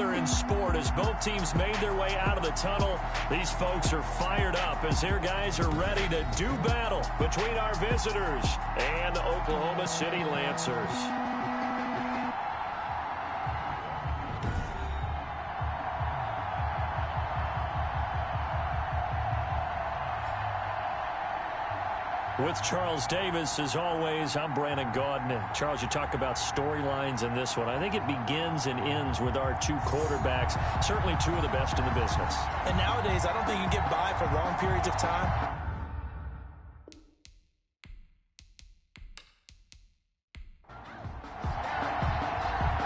another in sport as both teams made their way out of the tunnel. These folks are fired up as their guys are ready to do battle between our visitors and the Oklahoma City Lancers. With Charles Davis, as always, I'm Brandon Gaudin. Charles, you talk about storylines in this one. I think it begins and ends with our two quarterbacks, certainly two of the best in the business. And nowadays, I don't think you can get by for long periods of time.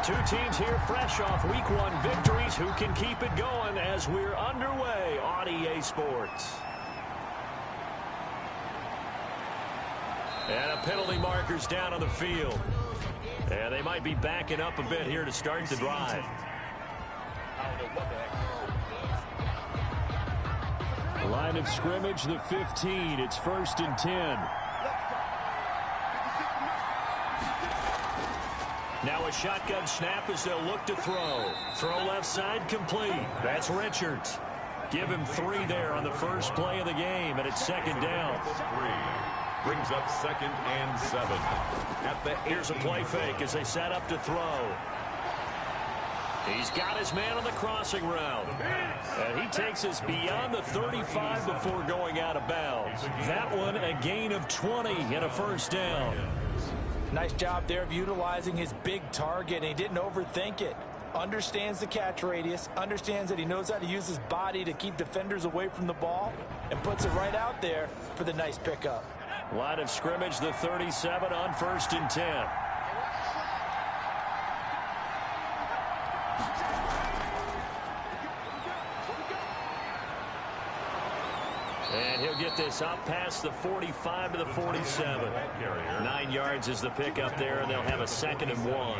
Two teams here fresh off Week 1 victories. Who can keep it going as we're underway on EA Sports? And a penalty marker's down on the field. And they might be backing up a bit here to start the drive. Line of scrimmage, the 15. It's 1st and 10. Now a shotgun snap as they'll look to throw. Throw left side complete. That's Richards. Give him 3 there on the first play of the game, and it's 2nd down. Brings up 2nd and 7. Here's a play fake as they set up to throw. He's got his man on the crossing route. And he takes us beyond the 35 before going out of bounds. That one a gain of 20 and a 1st down. Nice job there of utilizing his big target. He didn't overthink it. Understands the catch radius, understands that he knows how to use his body to keep defenders away from the ball, and puts it right out there for the nice pickup. Line of scrimmage, the 37 on 1st and 10. And he'll get this up past the 45 to the 47. 9 yards is the pickup there, and they'll have a 2nd and 1.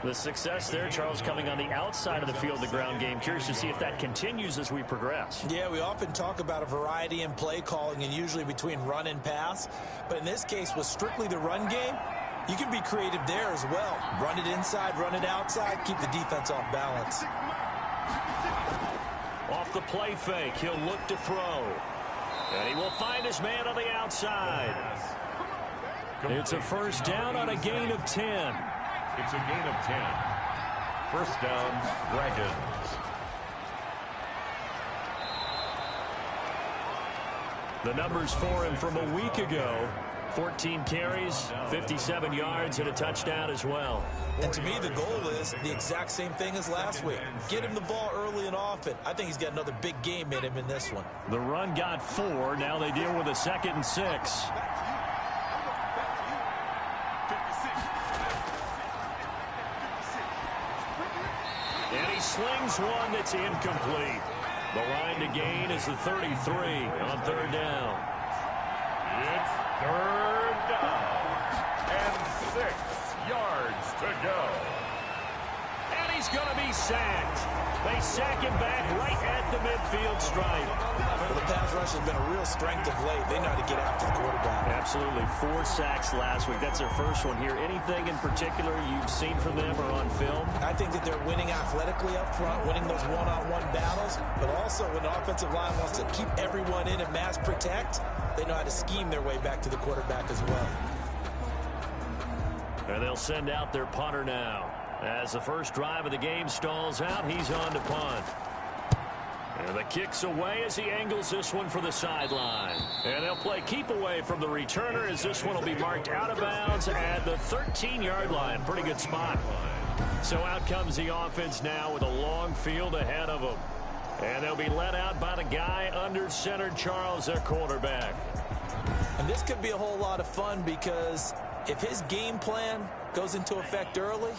The success there, Charles, coming on the outside of the field, the ground game. Curious to see if that continues as we progress. Yeah, we often talk about a variety in play calling and usually between run and pass. But in this case, with strictly the run game, you can be creative there as well. Run it inside, run it outside, keep the defense off balance. Off the play fake, he'll look to throw. And he will find his man on the outside. It's a 1st down on a gain of 10. It's a gain of 10. 1st down, Dragons. The numbers for him from a week ago. 14 carries, 57 yards, and a touchdown as well. And to me, the goal is the exact same thing as last week. Get him the ball early and often. I think he's got another big game in him in this one. The run got 4. Now they deal with a 2nd and 6. And he slings one that's incomplete. The line to gain is the 33 on 3rd down. It's 3rd down and 6 yards to go. And he's going to be sacked. They sack him back right at the midfield stripe. Well, the pass rush has been a real strength of late. They know how to get after the quarterback. Absolutely. 4 sacks last week. That's their first one here. Anything in particular you've seen from them or on film? I think that they're winning athletically up front, winning those one-on-one battles, but also when the offensive line wants to keep everyone in and mass protect, they know how to scheme their way back to the quarterback as well. And they'll send out their punter now. As the first drive of the game stalls out, he's on to punt. And the kick's away as he angles this one for the sideline. And they'll play keep away from the returner as this one will be marked out of bounds at the 13-yard line. Pretty good spot. So out comes the offense now with a long field ahead of them. And they'll be let out by the guy under center, Charles, their quarterback. And this could be a whole lot of fun because if his game plan goes into effect early,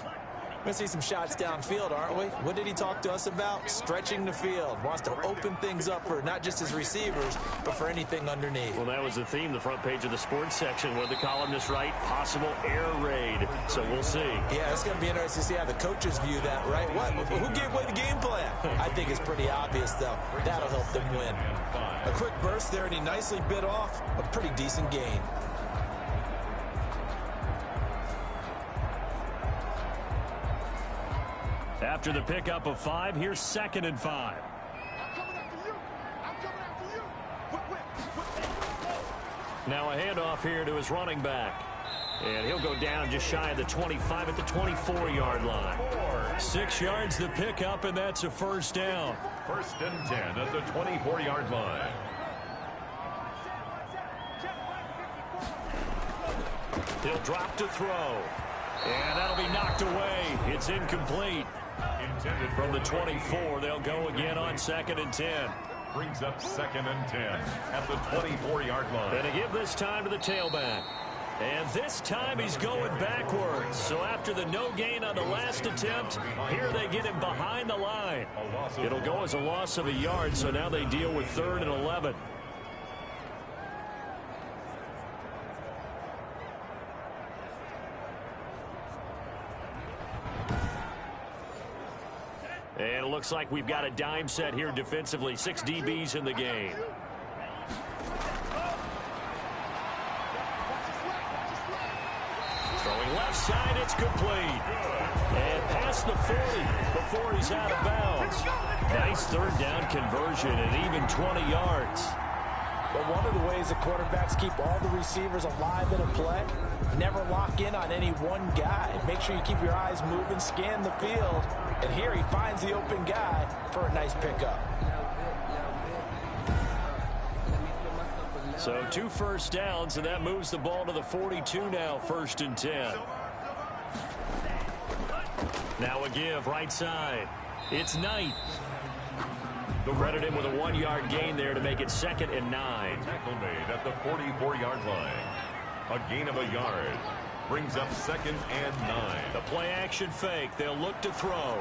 we're going to see some shots downfield, aren't we? What did he talk to us about? Stretching the field. Wants to open things up for not just his receivers, but for anything underneath. Well, that was the theme, the front page of the sports section, where the columnists write possible air raid. So we'll see. Yeah, it's going to be interesting to see how the coaches view that, right? Who gave away the game plan? I think it's pretty obvious, though. That'll help them win. A quick burst there, and he nicely bit off a pretty decent gain. After the pickup of 5, here's 2nd and 5. Now a handoff here to his running back. And he'll go down just shy of the 25 at the 24-yard line. 6 yards the pickup, and that's a first down. 1st and 10 at the 24-yard line. He'll drop to throw. And that'll be knocked away. It's incomplete. Intended from the 24. They'll go again on 2nd and 10. Brings up 2nd and 10 at the 24-yard line. And to give this time to the tailback. And this time he's going backwards. So after the no gain on the last attempt, here they get him behind the line. It'll go as a loss of a yard, so now they deal with 3rd and 11. And it looks like we've got a dime set here defensively. 6 DBs in the game. Throwing left side, it's complete. And past the 40 before he's out of bounds. Nice 3rd down conversion at even 20 yards. But one of the ways the quarterbacks keep all the receivers alive in a play, never lock in on any one guy. Make sure you keep your eyes moving, scan the field. And here he finds the open guy for a nice pickup. So 2 first downs, and that moves the ball to the 42 now, 1st and 10. Now a give, right side. It's Knight. They'll credit him with a 1-yard gain there to make it 2nd and 9. Tackle made at the 44-yard line. A gain of a yard. Brings up 2nd and 9. The play action fake. They'll look to throw.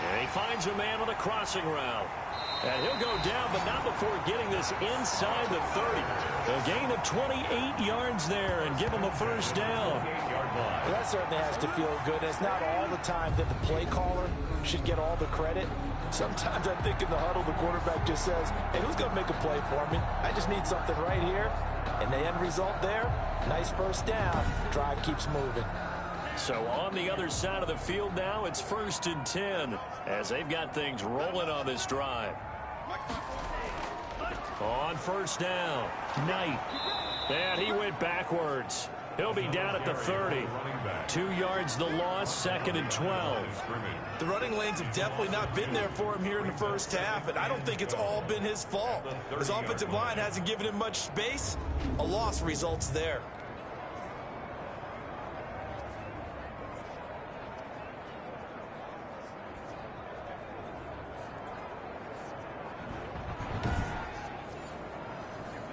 And he finds a man on the crossing route. And he'll go down, but not before getting this inside the 30. A gain of 28 yards there and give him a first down. Well, that certainly has to feel good. It's not all the time that the play caller should get all the credit. Sometimes I think in the huddle, the quarterback just says, hey, who's going to make a play for me? I just need something right here. And the end result there, nice first down. Drive keeps moving. So on the other side of the field now, it's 1st and 10 as they've got things rolling on this drive. On 1st down, Knight. And he went backwards. He'll be down at the 30. 2 yards the loss, 2nd and 12. The running lanes have definitely not been there for him here in the first half, and I don't think it's all been his fault. His offensive line hasn't given him much space. A loss results there.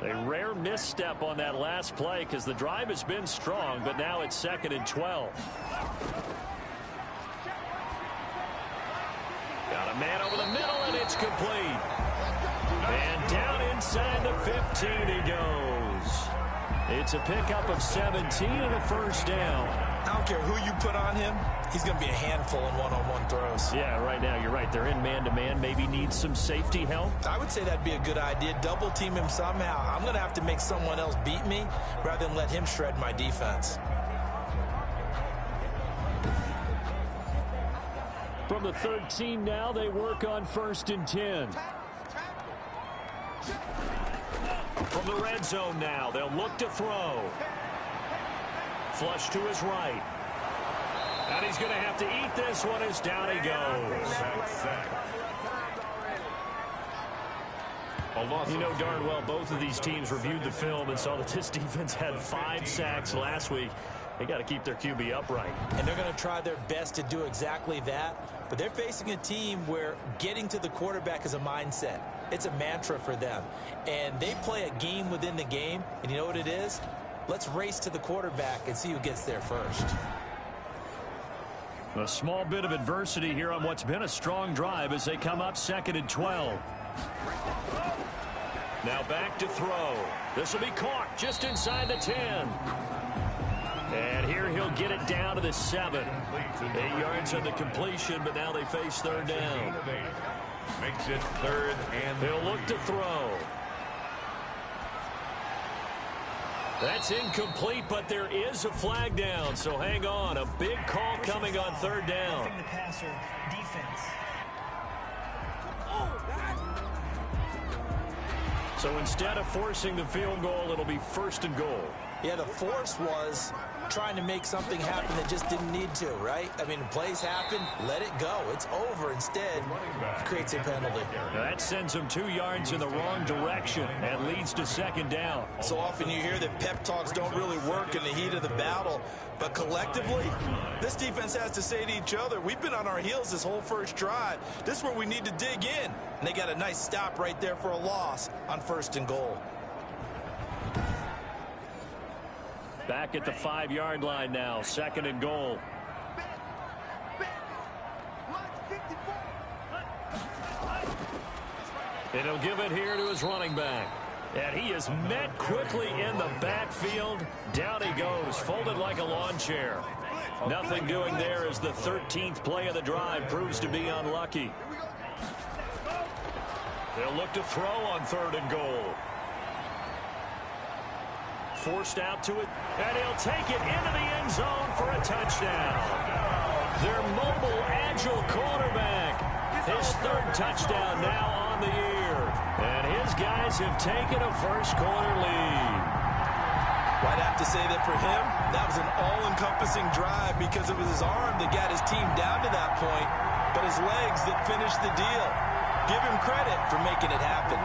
A rare misstep on that last play because the drive has been strong, but now it's 2nd and 12. Got a man over the middle, and it's complete. And down inside the 15 he goes. It's a pickup of 17 and a first down. I don't care who you put on him. He's going to be a handful in one-on-one throws. Yeah, right now you're right. They're in man-to-man. Maybe needs some safety help. I would say that'd be a good idea. Double team him somehow. I'm going to have to make someone else beat me rather than let him shred my defense. From the 13 now, they work on 1st and 10. From the red zone now, they'll look to throw. Flush to his right. And he's going to have to eat this one as down he goes. You know darn well both of these teams reviewed the film and saw that this defense had 5 sacks last week. They got to keep their QB upright. And they're going to try their best to do exactly that. But they're facing a team where getting to the quarterback is a mindset. It's a mantra for them. And they play a game within the game. And you know what it is? Let's race to the quarterback and see who gets there first. A small bit of adversity here on what's been a strong drive as they come up 2nd and 12. Now back to throw. This will be caught just inside the 10. And here he'll get it down to the 7. 8 yards on the completion, but now they face 3rd down. Makes it 3rd and they'll look to throw. That's incomplete, but there is a flag down, so hang on. A big call coming on third down. The passer defense. So instead of forcing the field goal, it'll be 1st and goal. Yeah, the force was trying to make something happen that just didn't need to, right? I mean, plays happen, let it go. It's over. Instead, it creates a penalty. That sends him 2 yards in the wrong direction and leads to 2nd down. So often you hear that pep talks don't really work in the heat of the battle, but collectively, this defense has to say to each other, we've been on our heels this whole first drive. This is where we need to dig in. And they got a nice stop right there for a loss on 1st and goal. Back at the 5-yard line now, 2nd and goal. And he'll give it here to his running back. And he is met quickly in the backfield. Down he goes, folded like a lawn chair. Nothing doing there as the 13th play of the drive proves to be unlucky. They'll look to throw on 3rd and goal. Forced out to it, and he'll take it into the end zone for a touchdown. Their mobile, agile quarterback. His 3rd touchdown now on the year. And his guys have taken a first-quarter lead. Well, I'd have to say that for him, that was an all-encompassing drive because it was his arm that got his team down to that point, but his legs that finished the deal. Give him credit for making it happen.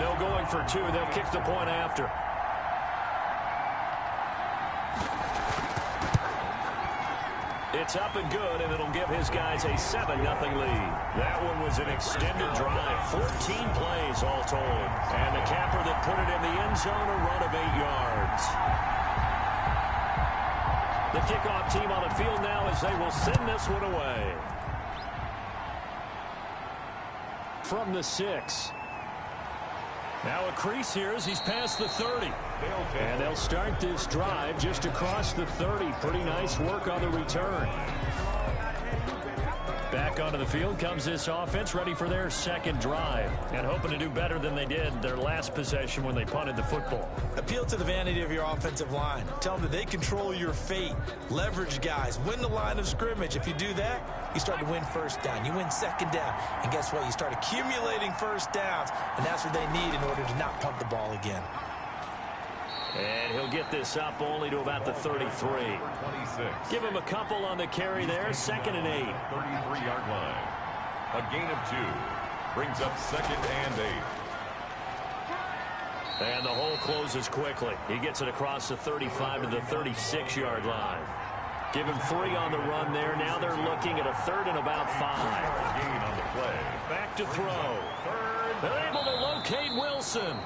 No going for 2. They'll kick the point after. It's up and good, and it'll give his guys a 7-0 lead. That one was an extended drive, 14 plays all told. And the capper that put it in the end zone, a run of 8 yards. The kickoff team on the field now as they will send this one away. From the 6. Now a crease here as he's past the 30. And they'll start this drive just across the 30. Pretty nice work on the return. Back onto the field comes this offense, ready for their 2nd drive. And hoping to do better than they did their last possession when they punted the football. Appeal to the vanity of your offensive line. Tell them that they control your fate. Leverage guys. Win the line of scrimmage. If you do that, you start to win 1st down. You win 2nd down. And guess what? You start accumulating 1st downs. And that's what they need in order to not punt the ball again. And he'll get this up only to about the 33. Give him a couple on the carry there. 2nd and 8. 33-yard line. A gain of 2. Brings up 2nd and 8. And the hole closes quickly. He gets it across the 35 to the 36-yard line. Give him 3 on the run there. Now they're looking at a 3rd and about 5. Gain on the play. Back to throw. They're able to locate Wilson.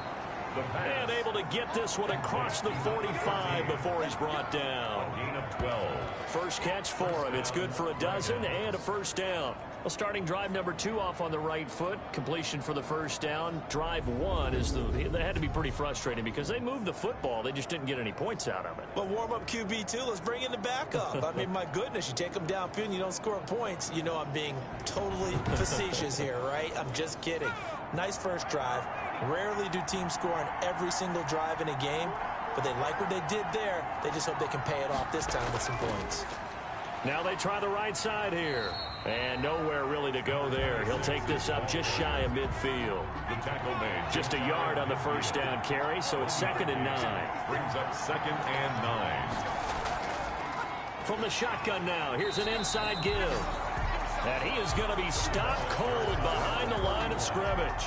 And able to get this one across the 45 before he's brought down. Gain of 12. First catch for him. It's good for a dozen and a 1st down. Well, starting drive number 2 off on the right foot. Completion for the 1st down. Drive 1 is they had to be pretty frustrating because they moved the football. They just didn't get any points out of it. But warm-up QB2, let's bring in the backup. I mean, my goodness, you take them downfield and you don't score points. You know I'm being totally facetious here, right? I'm just kidding. Nice first drive. Rarely do teams score on every single drive in a game, but they like what they did there. They just hope they can pay it off this time with some points. Now they try the right side here. And nowhere really to go there. He'll take this up just shy of midfield. The tackle made. Just a yard on the 1st down carry, so it's 2nd and 9. Brings up 2nd and 9. From the shotgun now, here's an inside give. And he is going to be stopped cold behind the line of scrimmage.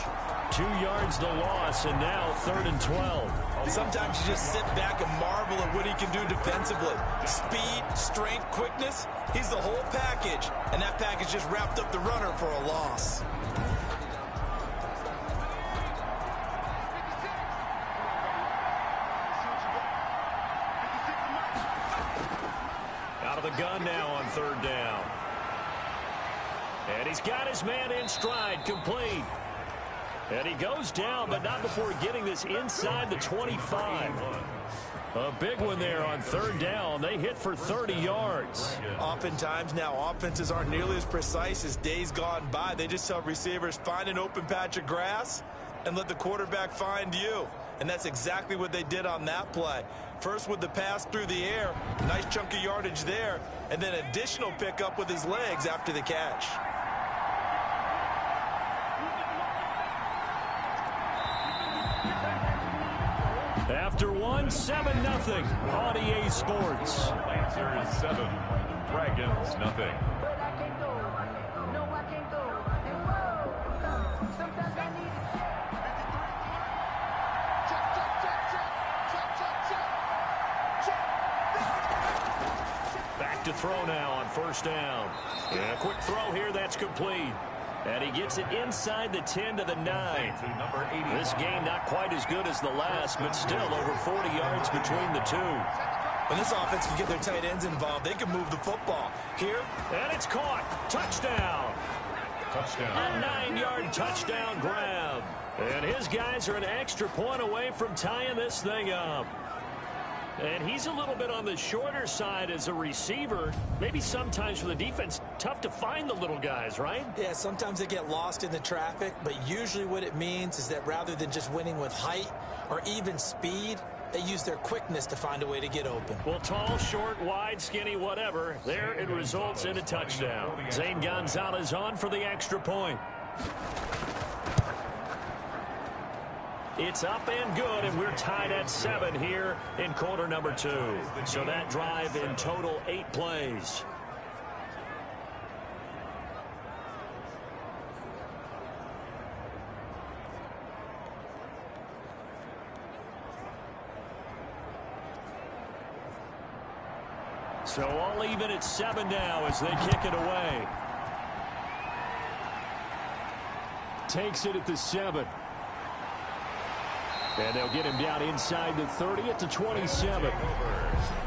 2 yards the loss, and now 3rd and 12. Sometimes you just sit back and marvel at what he can do defensively. Speed, strength, quickness, he's the whole package. And that package just wrapped up the runner for a loss. Out of the gun now on 3rd down. And he's got his man in stride, complete. And he goes down, but not before getting this inside the 25. A big one there on third down. They hit for 30 yards. Oftentimes now, offenses aren't nearly as precise as days gone by. They just tell receivers, find an open patch of grass and let the quarterback find you. And that's exactly what they did on that play. First with the pass through the air, nice chunk of yardage there, and then additional pickup with his legs after the catch. After one, 7-0 on EA Sports. Lancers 7, Dragons nothing. Back to throw now on first down. And a quick throw here, that's complete. And he gets it inside the 10 to the 9. This game not quite as good as the last, but still over 40 yards between the two. When this offense can get their tight ends involved, they can move the football. Here. And it's caught. Touchdown. Touchdown. A 9-yard touchdown grab. And his guys are an extra point away from tying this thing up. And he's a little bit on the shorter side as a receiver. Maybe sometimes for the defense, tough to find the little guys, right? Yeah, sometimes they get lost in the traffic, but usually what it means is that rather than just winning with height or even speed, they use their quickness to find a way to get open. Well, tall, short, wide, skinny, whatever. There it results in a touchdown. Zane Gonzalez on for the extra point. It's up and good, and we're tied at 7 here in quarter number 2. So that drive in total 8 plays. So all even at 7 now as they kick it away. Takes it at the 7. And they'll get him down inside the 30 at the 27.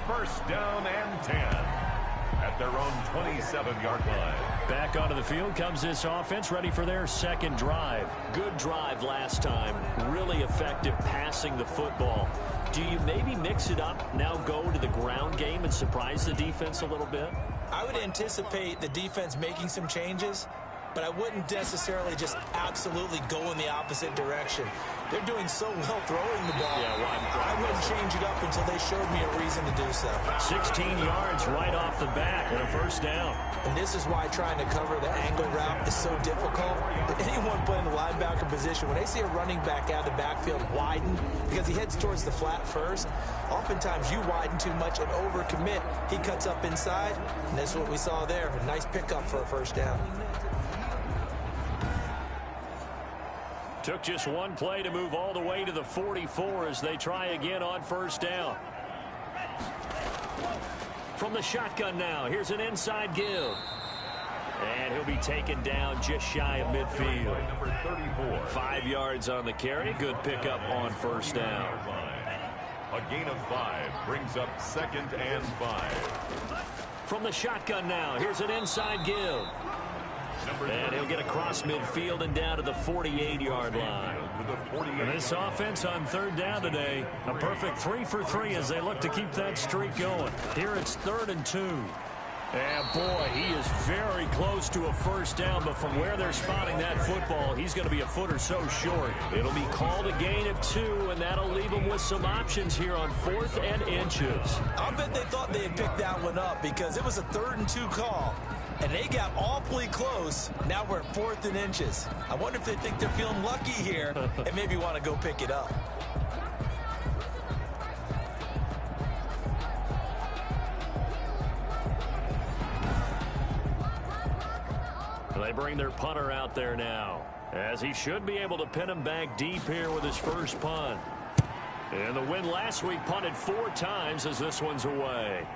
First down and 10 at their own 27-yard line. Back onto the field comes this offense, ready for their second drive. Good drive last time. Really effective passing the football. Do you maybe mix it up, now go to the ground game and surprise the defense a little bit? I would anticipate the defense making some changes, but I wouldn't necessarily just absolutely go in the opposite direction. They're doing so well throwing the ball. I wouldn't change it up until they showed me a reason to do so. 16 yards right off the bat and a first down. And this is why trying to cover the angle route is so difficult. Anyone playing the linebacker position, when they see a running back out of the backfield widen because he heads towards the flat first, oftentimes you widen too much and overcommit. He cuts up inside, and that's what we saw there. A nice pickup for a first down. Took just one play to move all the way to the 44 as they try again on first down. From the shotgun now, here's an inside give. And he'll be taken down just shy of midfield. Number 34. 5 yards on the carry. Good pickup on first down. A gain of 5 brings up 2nd and 5. From the shotgun now, here's an inside give. And he'll get across midfield and down to the 48-yard line. And this offense on third down today, a perfect 3 for 3 as they look to keep that streak going. Here it's 3rd and 2. And boy, he is very close to a first down, but from where they're spotting that football, he's going to be a foot or so short. It'll be called a gain of 2, and that'll leave them with some options here on 4th and inches. I'll bet they thought they had picked that one up because it was a 3rd and 2 call. And they got awfully close. Now we're at 4th and inches. I wonder if they think they're feeling lucky here and maybe want to go pick it up. They bring their punter out there now, as he should be able to pin him back deep here with his first punt. And the win last week punted 4 times as this one's away.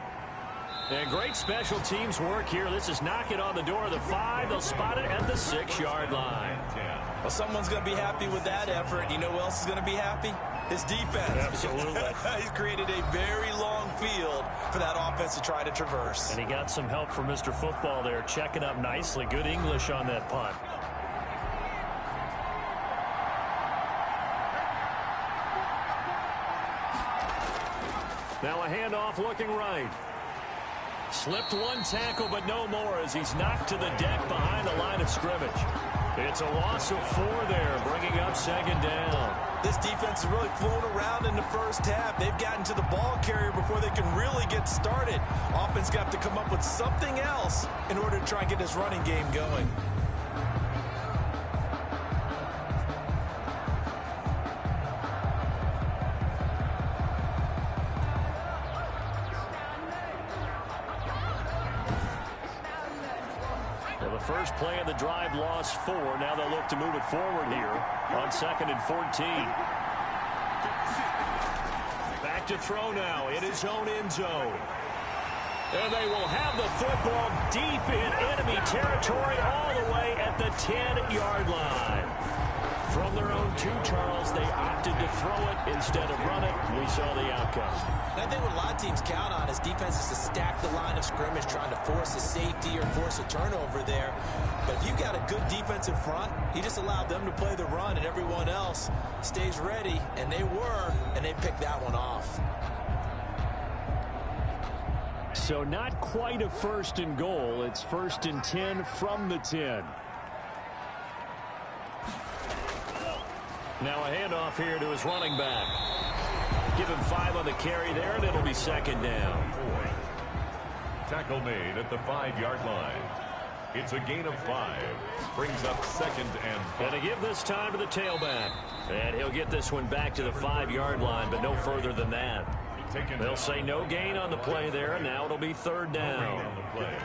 And great special teams work here. This is knocking on the door of the 5. They'll spot it at the 6-yard line. Well, someone's going to be happy with that effort. You know who else is going to be happy? His defense. Absolutely. He's created a very long field for that offense to try to traverse. And he got some help from Mr. Football there, checking up nicely. Good English on that punt. Now a handoff looking right. Slipped one tackle, but no more as he's knocked to the deck behind the line of scrimmage. It's a loss of 4 there, bringing up second down. This defense has really flown around in the first half. They've gotten to the ball carrier before they can really get started. Offense got to come up with something else in order to try and get this running game going. First play of the drive lost 4. Now they'll look to move it forward here on 2nd and 14. Back to throw now in his own end zone. And they will have the football deep in enemy territory all the way at the 10-yard line. From their own 2, Charles, they opted to throw it instead of run it. We saw the outcome. I think what a lot of teams count on is defenses to stack the line of scrimmage, trying to force a safety or force a turnover there. But if you've got a good defensive front, you just allow them to play the run and everyone else stays ready, and they were, and they picked that one off. So not quite a 1st and goal. It's 1st and 10 from the 10. Now a handoff here to his running back. Give him 5 on the carry there, and it'll be second down. Tackle made at the 5-yard line. It's a gain of 5. Brings up 2nd and 5. And to give this time to the tailback. And he'll get this one back to the 5-yard line, but no further than that. They'll say no gain on the play there, and now it'll be 3rd down. On the play.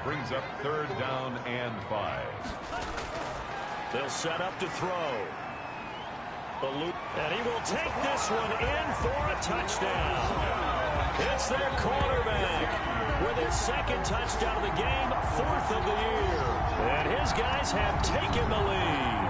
Brings up 3rd down and 5. They'll set up to throw. And he will take this one in for a touchdown. It's their quarterback with his 2nd touchdown of the game, 4th of the year. And his guys have taken the lead.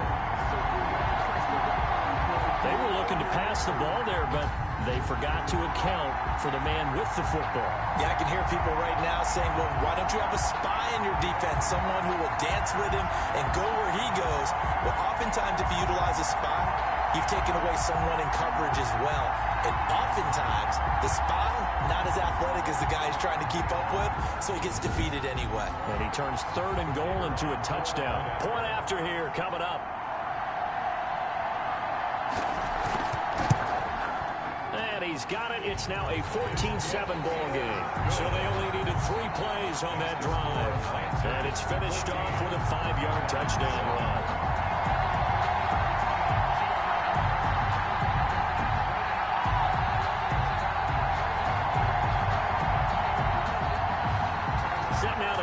They were looking to pass the ball there, but they forgot to account for the man with the football. Yeah, I can hear people right now saying, well, why don't you have a spy in your defense, someone who will dance with him and go where he goes? Well, oftentimes if you utilize a spy, you've taken away someone in coverage as well. And oftentimes, the spy, not as athletic as the guy he's trying to keep up with, so he gets defeated anyway. And he turns 3rd and goal into a touchdown. Point after here coming up. And he's got it. It's now a 14-7 ball game. So they only needed 3 plays on that drive. And it's finished off with a 5-yard touchdown run.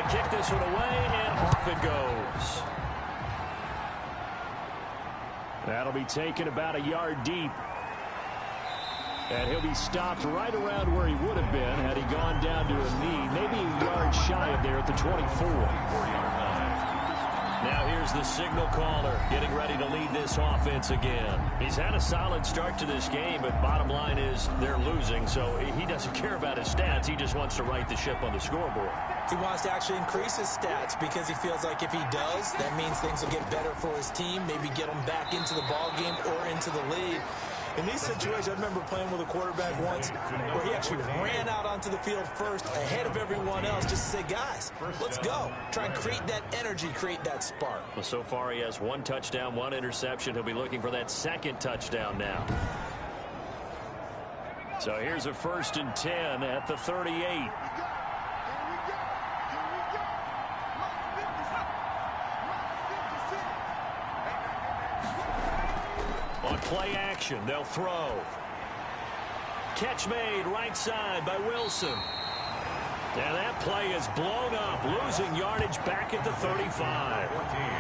Kick this one away, and off it goes. That'll be taken about a yard deep. And he'll be stopped right around where he would have been had he gone down to a knee, maybe a yard shy of there at the 24. Now here's the signal caller getting ready to lead this offense again. He's had a solid start to this game, but bottom line is they're losing, so he doesn't care about his stats. He just wants to right the ship on the scoreboard. He wants to actually increase his stats because he feels like if he does, that means things will get better for his team, maybe get them back into the ball game or into the lead. In these situations, I remember playing with a quarterback once where he actually ran out onto the field first ahead of everyone else just to say, guys, let's go. Try and create that energy, create that spark. Well, so far he has 1 touchdown, 1 interception. He'll be looking for that 2nd touchdown now. So here's a 1st and 10 at the 38. On play action, they'll throw. Catch made right side by Wilson. And that play is blown up, losing yardage back at the 35.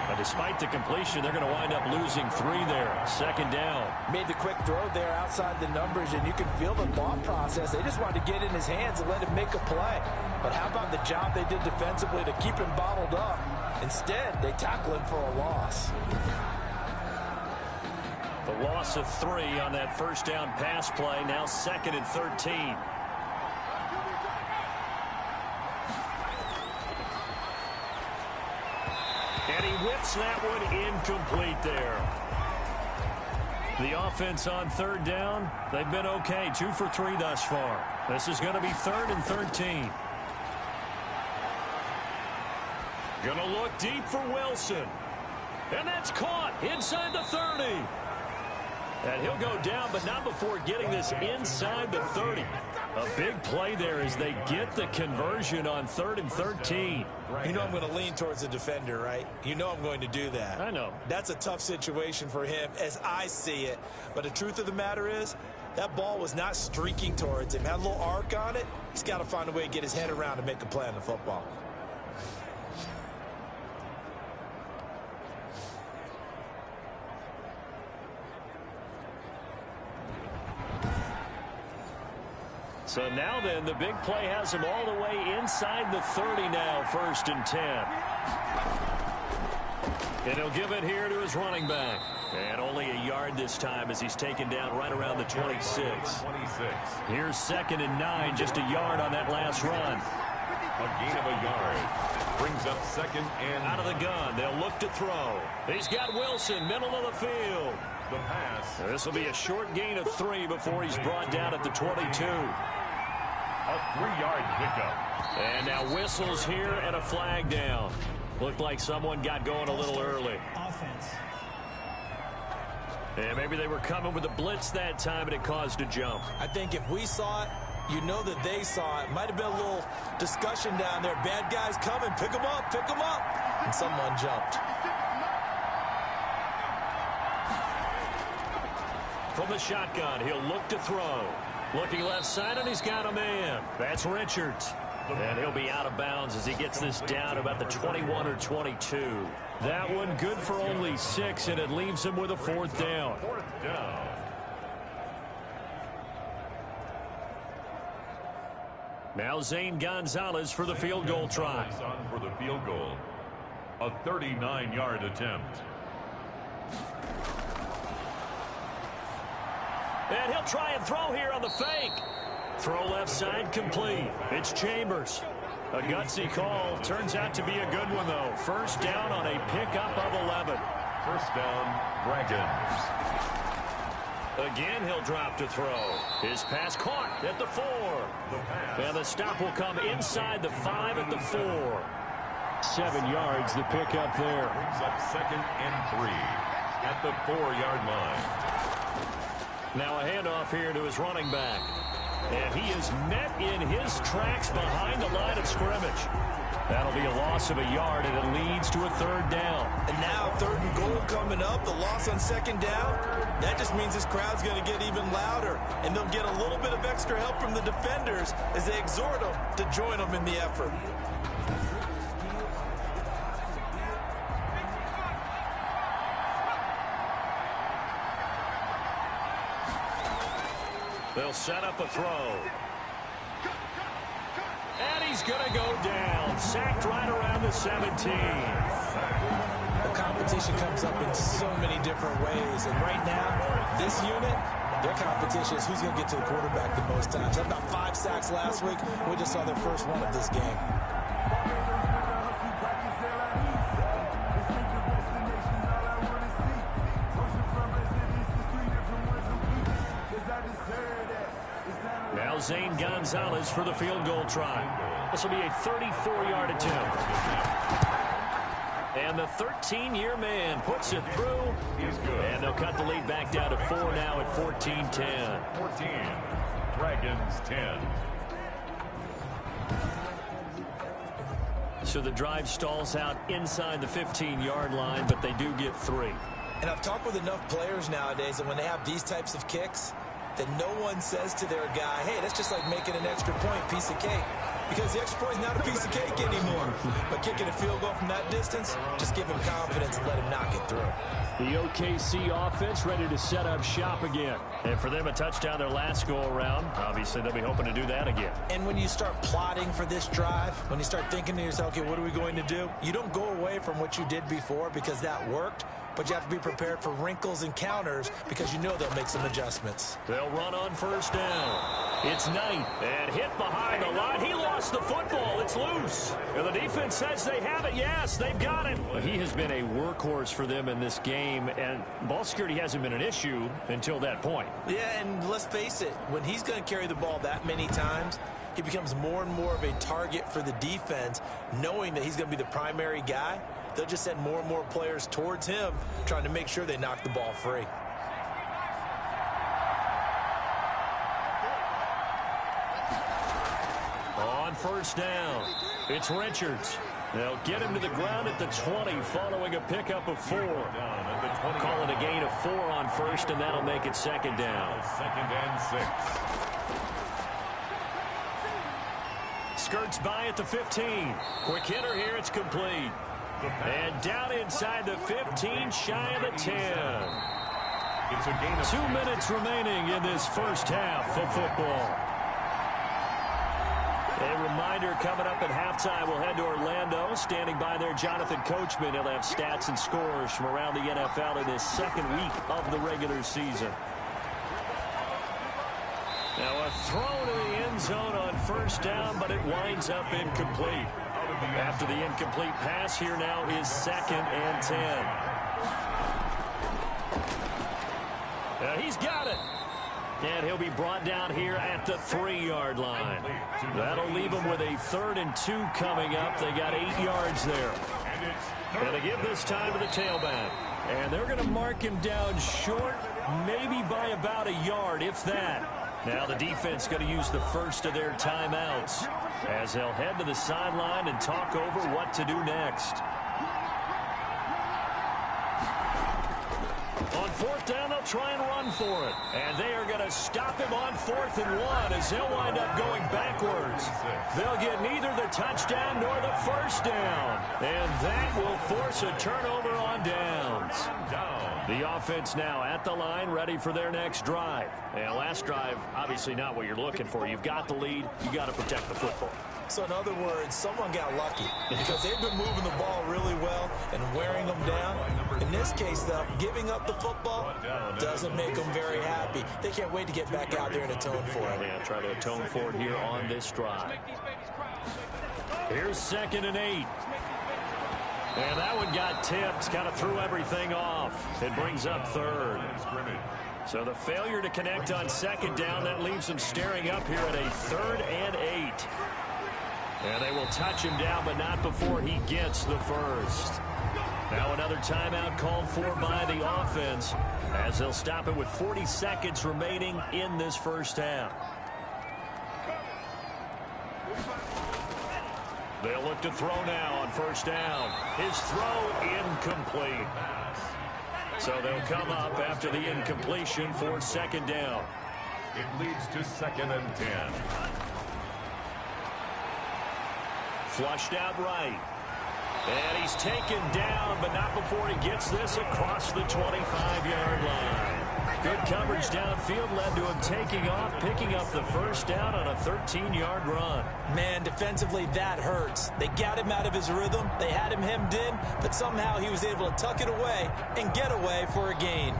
But despite the completion, they're going to wind up losing 3 there. 2nd down. Made the quick throw there outside the numbers, and you can feel the thought process. They just wanted to get in his hands and let him make a play. But how about the job they did defensively to keep him bottled up? Instead, they tackle him for a loss. The loss of 3 on that 1st down pass play. Now 2nd and 13. And he whips that one incomplete there. The offense on third down, they've been okay. 2 for 3 thus far. This is going to be 3rd and 13. Going to look deep for Wilson. And that's caught inside the 30. And he'll go down, but not before getting this inside the 30. A big play there as they get the conversion on 3rd and 13. You know I'm going to lean towards the defender, right? You know I'm going to do that. I know. That's a tough situation for him as I see it. But the truth of the matter is, that ball was not streaking towards him. Had a little arc on it. He's got to find a way to get his head around and make a play on the football. So now then, the big play has him all the way inside the 30 now, 1st and 10. And he'll give it here to his running back. And only a yard this time as he's taken down right around the 26. Here's 2nd and 9, just a yard on that last run. A gain of a yard. Brings up 2nd and... Out of the gun, they'll look to throw. He's got Wilson, middle of the field. The pass. This will be a short gain of 3 before he's brought down at the 22. A 3-yard pickup. And now whistles here and a flag down. Looked like someone got going a little early. Offense. And maybe they were coming with a blitz that time and it caused a jump. I think if we saw it, you know that they saw it. Might have been a little discussion down there. Bad guys coming. Pick them up. Pick them up. And someone jumped. From the shotgun, he'll look to throw. Looking left side, and he's got a man. That's Richards. And he'll be out of bounds as he gets this down about the 21 or 22. That one good for only 6, and it leaves him with a 4th down. 4th down. Now Zane Gonzalez for the field goal try. On for the field goal. A 39-yard attempt. And he'll try and throw here on the fake. Throw left side complete. It's Chambers. A gutsy call. Turns out to be a good one, though. 1st down on a pickup of 11. 1st down, Dragons. Again, he'll drop to throw. His pass caught at the 4. And the stop will come inside the 5 at the 4. 7 yards, the pickup there. Brings up 2nd and 3 at the 4-yard line. Now a handoff here to his running back. And he is met in his tracks behind the line of scrimmage. That'll be a loss of a yard, and it leads to a 3rd down. And now 3rd and goal coming up. The loss on 2nd down. That just means this crowd's going to get even louder. And they'll get a little bit of extra help from the defenders as they exhort them to join them in the effort. They'll set up a throw. And he's going to go down. Sacked right around the 17. The competition comes up in so many different ways. And right now, this unit, their competition is who's going to get to the quarterback the most times. Had about 5 sacks last week. We just saw their first one of this game. Now Zane Gonzalez for the field goal try. This will be a 34-yard attempt. And the 13-year man puts it through. And they'll cut the lead back down to 4 now at 14-10. 14. Dragons 10. So the drive stalls out inside the 15-yard line, but they do get 3. And I've talked with enough players nowadays that when they have these types of kicks, that no one says to their guy, hey, that's just like making an extra point, piece of cake. Because the extra point is not a piece of cake anymore. But kicking a field goal from that distance, just give him confidence and let him knock it through. The OKC offense ready to set up shop again. And for them, a touchdown their last go-around. Obviously, they'll be hoping to do that again. And when you start plotting for this drive, when you start thinking to yourself, okay, what are we going to do? You don't go away from what you did before because that worked. But you have to be prepared for wrinkles and counters because you know they'll make some adjustments. They'll run on 1st down. It's Knight, and hit behind the line. He lost the football. It's loose. And the defense says they have it. Yes, they've got it. He has been a workhorse for them in this game, and ball security hasn't been an issue until that point. Yeah, and let's face it, when he's going to carry the ball that many times, he becomes more and more of a target for the defense, knowing that he's going to be the primary guy. They'll just send more and more players towards him, trying to make sure they knock the ball free. On first down, it's Richards. They'll get him to the ground at the 20 following a pickup of 4. Call it a gain of 4 on first, and that'll make it second down. Second and 6. Skirts by at the 15. Quick hitter here, it's complete. And down inside the 15, shy of the 10. It's a gain of 2 minutes remaining in this first half of football. A reminder coming up at halftime, we'll head to Orlando. Standing by there, Jonathan Coachman. He'll have stats and scores from around the NFL in this second week of the regular season. Now a throw to the end zone on first down, but it winds up incomplete. After the incomplete pass, here now is second and 10. Now he's got it. And he'll be brought down here at the 3-yard line. That'll leave him with a 3rd and 2 coming up. They got 8 yards there. And they give this time to the tailback. And they're going to mark him down short, maybe by about a yard, if that. Now the defense going to use the first of their timeouts as they'll head to the sideline and talk over what to do next. On fourth down, they'll try and run for it. And they are going to stop him on 4th and 1 as they'll wind up going backwards. They'll get neither the touchdown nor the first down. And that will force a turnover on downs. The offense now at the line, ready for their next drive. And last drive, obviously not what you're looking for. You've got the lead. You got to protect the football. So in other words, someone got lucky because they've been moving the ball really well and wearing them down. In this case, though, giving up the football doesn't make them very happy. They can't wait to get back out there and atone for it. Yeah, try to atone for it here on this drive. Here's 2nd and 8. And that one got tipped, kind of threw everything off. It brings up 3rd. So the failure to connect on 2nd down, that leaves them staring up here at a 3rd and 8. And they will touch him down, but not before he gets the first. Now another timeout called for by the offense as they'll stop it with 40 seconds remaining in this first half. They'll look to throw now on first down. His throw incomplete. So they'll come up after the incompletion for 2nd down. It leads to 2nd and 10. Flushed out right. And he's taken down, but not before he gets this across the 25-yard line. Good coverage downfield led to him taking off, picking up the first down on a 13-yard run. Man, defensively, that hurts. They got him out of his rhythm. They had him hemmed in, but somehow he was able to tuck it away and get away for a gain.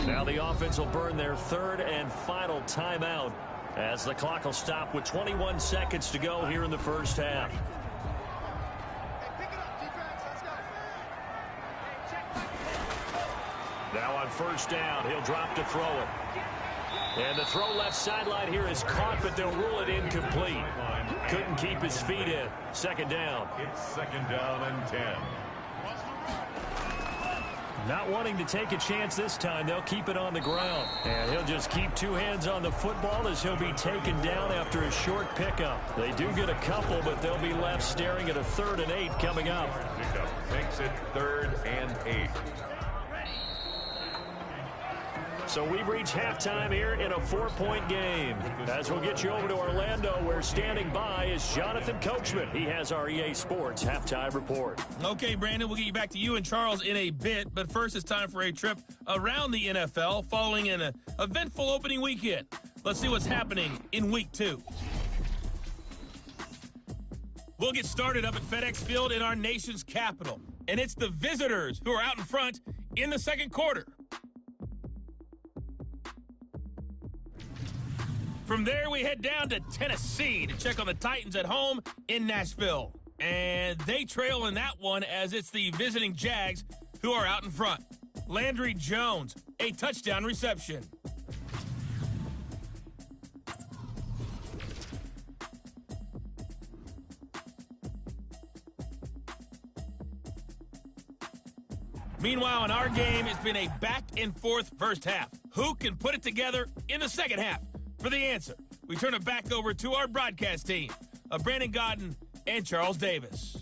Now the offense will burn their 3rd and final timeout as the clock will stop with 21 seconds to go here in the first half. Now on first down, he'll drop to throw it. And the throw left sideline here is caught, but they'll rule it incomplete. Couldn't keep his feet in. 2nd down. It's 2nd down and 10. Not wanting to take a chance this time, they'll keep it on the ground. And he'll just keep 2 hands on the football as he'll be taken down after a short pickup. They do get a couple, but they'll be left staring at a 3rd and 8 coming up. Pickup makes it 3rd and 8. So we've reached halftime here in a 4-point game. As we'll get you over to Orlando, where standing by is Jonathan Coachman. He has our EA Sports halftime report. Okay, Brandon, we'll get you back to you and Charles in a bit. But first, it's time for a trip around the NFL following an eventful opening weekend. Let's see what's happening in Week 2. We'll get started up at FedEx Field in our nation's capital. And it's the visitors who are out in front in the second quarter. From there, we head down to Tennessee to check on the Titans at home in Nashville. And they trail in that one as it's the visiting Jags who are out in front. Landry Jones, a touchdown reception. Meanwhile, in our game, it's been a back-and-forth first half. Who can put it together in the second half? For the answer, we turn it back over to our broadcast team of Brandon Godden and Charles Davis.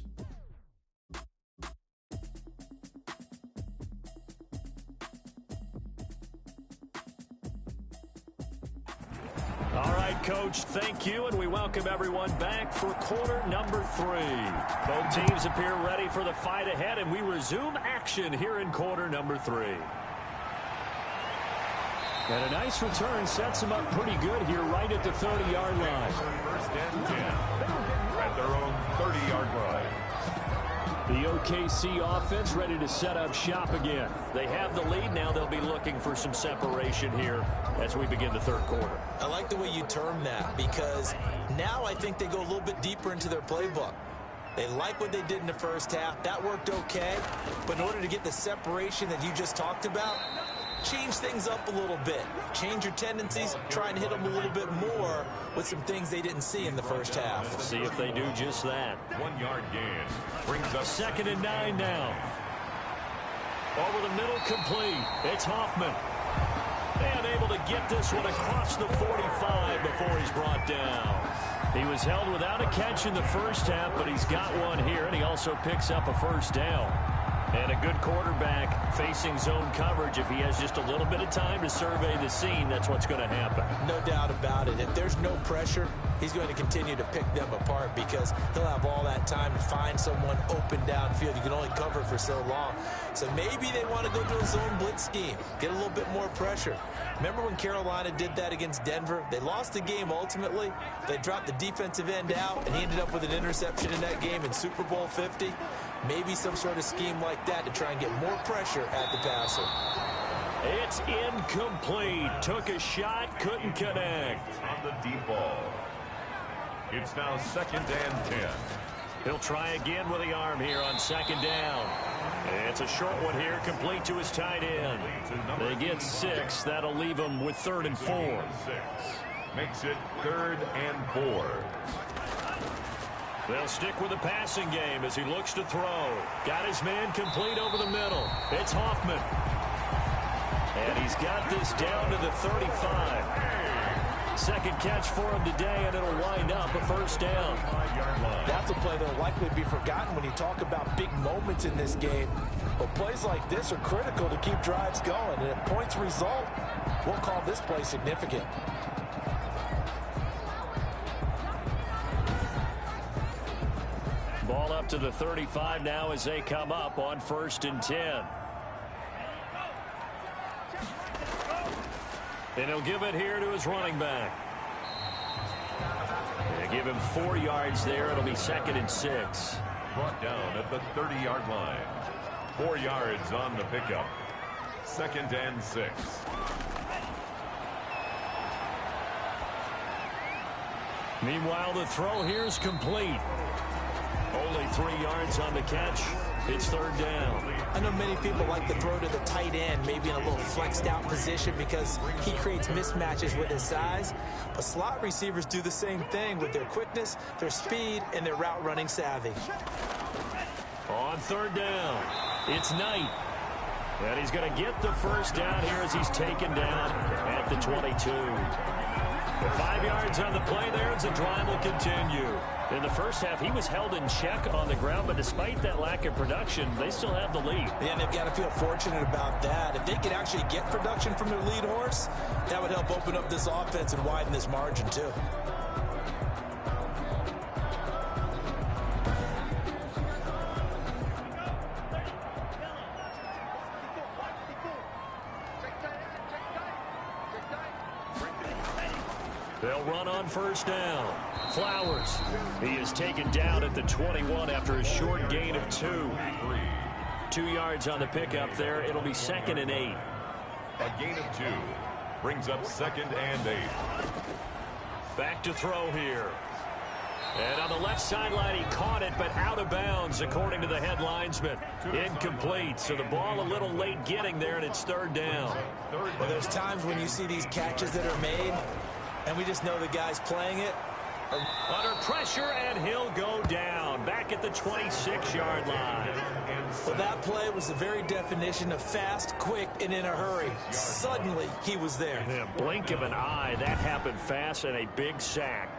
All right, Coach, thank you, and we welcome everyone back for quarter number 3. Both teams appear ready for the fight ahead, and we resume action here in quarter number 3. And a nice return sets them up pretty good here right at the 30-yard line. First and 10 at their own 30-yard line. The OKC offense ready to set up shop again. They have the lead. Now they'll be looking for some separation here as we begin the third quarter. I like the way you term that because now I think they go a little bit deeper into their playbook. They like what they did in the first half. That worked okay. But in order to get the separation that you just talked about, change things up a little bit. Change your tendencies. Try and hit them a little bit more with some things they didn't see in the first half. See if they do just that. 1 yard gain brings up 2nd and 9 now. Over the middle, complete. It's Hoffman. And able to get this one across the 45 before he's brought down. He was held without a catch in the first half, but he's got one here, and he also picks up a first down. And a good quarterback facing zone coverage. If he has just a little bit of time to survey the scene, that's what's going to happen. No doubt about it. If there's no pressure, he's going to continue to pick them apart because he'll have all that time to find someone open downfield. You can only cover for so long. So maybe they want to go to a zone blitz scheme, get a little bit more pressure. Remember when Carolina did that against Denver? They lost the game ultimately. They dropped the defensive end out, and he ended up with an interception in that game in Super Bowl 50. Maybe some sort of scheme like that to try and get more pressure at the passer. It's incomplete. Took a shot, couldn't connect. on the deep ball. It's now 2nd and 10. He'll try again with the arm here on 2nd down. It's a short one here, complete to his tight end. They get 6. That'll leave them with 3rd and 4. 6 makes it 3rd and 4. They'll stick with the passing game as he looks to throw. Got his man complete over the middle. It's Hoffman. And he's got this down to the 35. Second catch for him today, and it'll wind up a first down. That's a play that'll likely be forgotten when you talk about big moments in this game. But plays like this are critical to keep drives going. And if points result, we'll call this play significant. Ball up to the 35 now as they come up on 1st and 10. And he'll give it here to his running back. They give him 4 yards there. It'll be 2nd and 6. Brought down at the 30-yard line. 4 yards on the pickup. 2nd and 6. Meanwhile, the throw here is complete. Only 3 yards on the catch. It's 3rd down. I know many people like to throw to the tight end, maybe in a little flexed out position because he creates mismatches with his size. But slot receivers do the same thing with their quickness, their speed, and their route running savvy. On 3rd down, it's Knight. And he's going to get the first down here as he's taken down at the 22. 5 yards on the play there as the drive will continue. In the first half, he was held in check on the ground, but despite that lack of production, they still have the lead. Yeah, and they've got to feel fortunate about that. If they could actually get production from their lead horse, that would help open up this offense and widen this margin, too. They'll run on first down. Flowers. He is taken down at the 21 after a short gain of 2. 2 yards on the pickup there. It'll be 2nd and 8. A gain of 2 brings up 2nd and 8. Back to throw here. And on the left sideline, he caught it, but out of bounds, according to the head linesman. Incomplete, so the ball a little late getting there, and it's 3rd down. Well, there's times when you see these catches that are made, and we just know the guy's playing it. Under pressure, and he'll go down. Back at the 26-yard line. Well, that play was the very definition of fast, quick, and in a hurry. Suddenly, he was there. In a blink of an eye, that happened fast, and a big sack.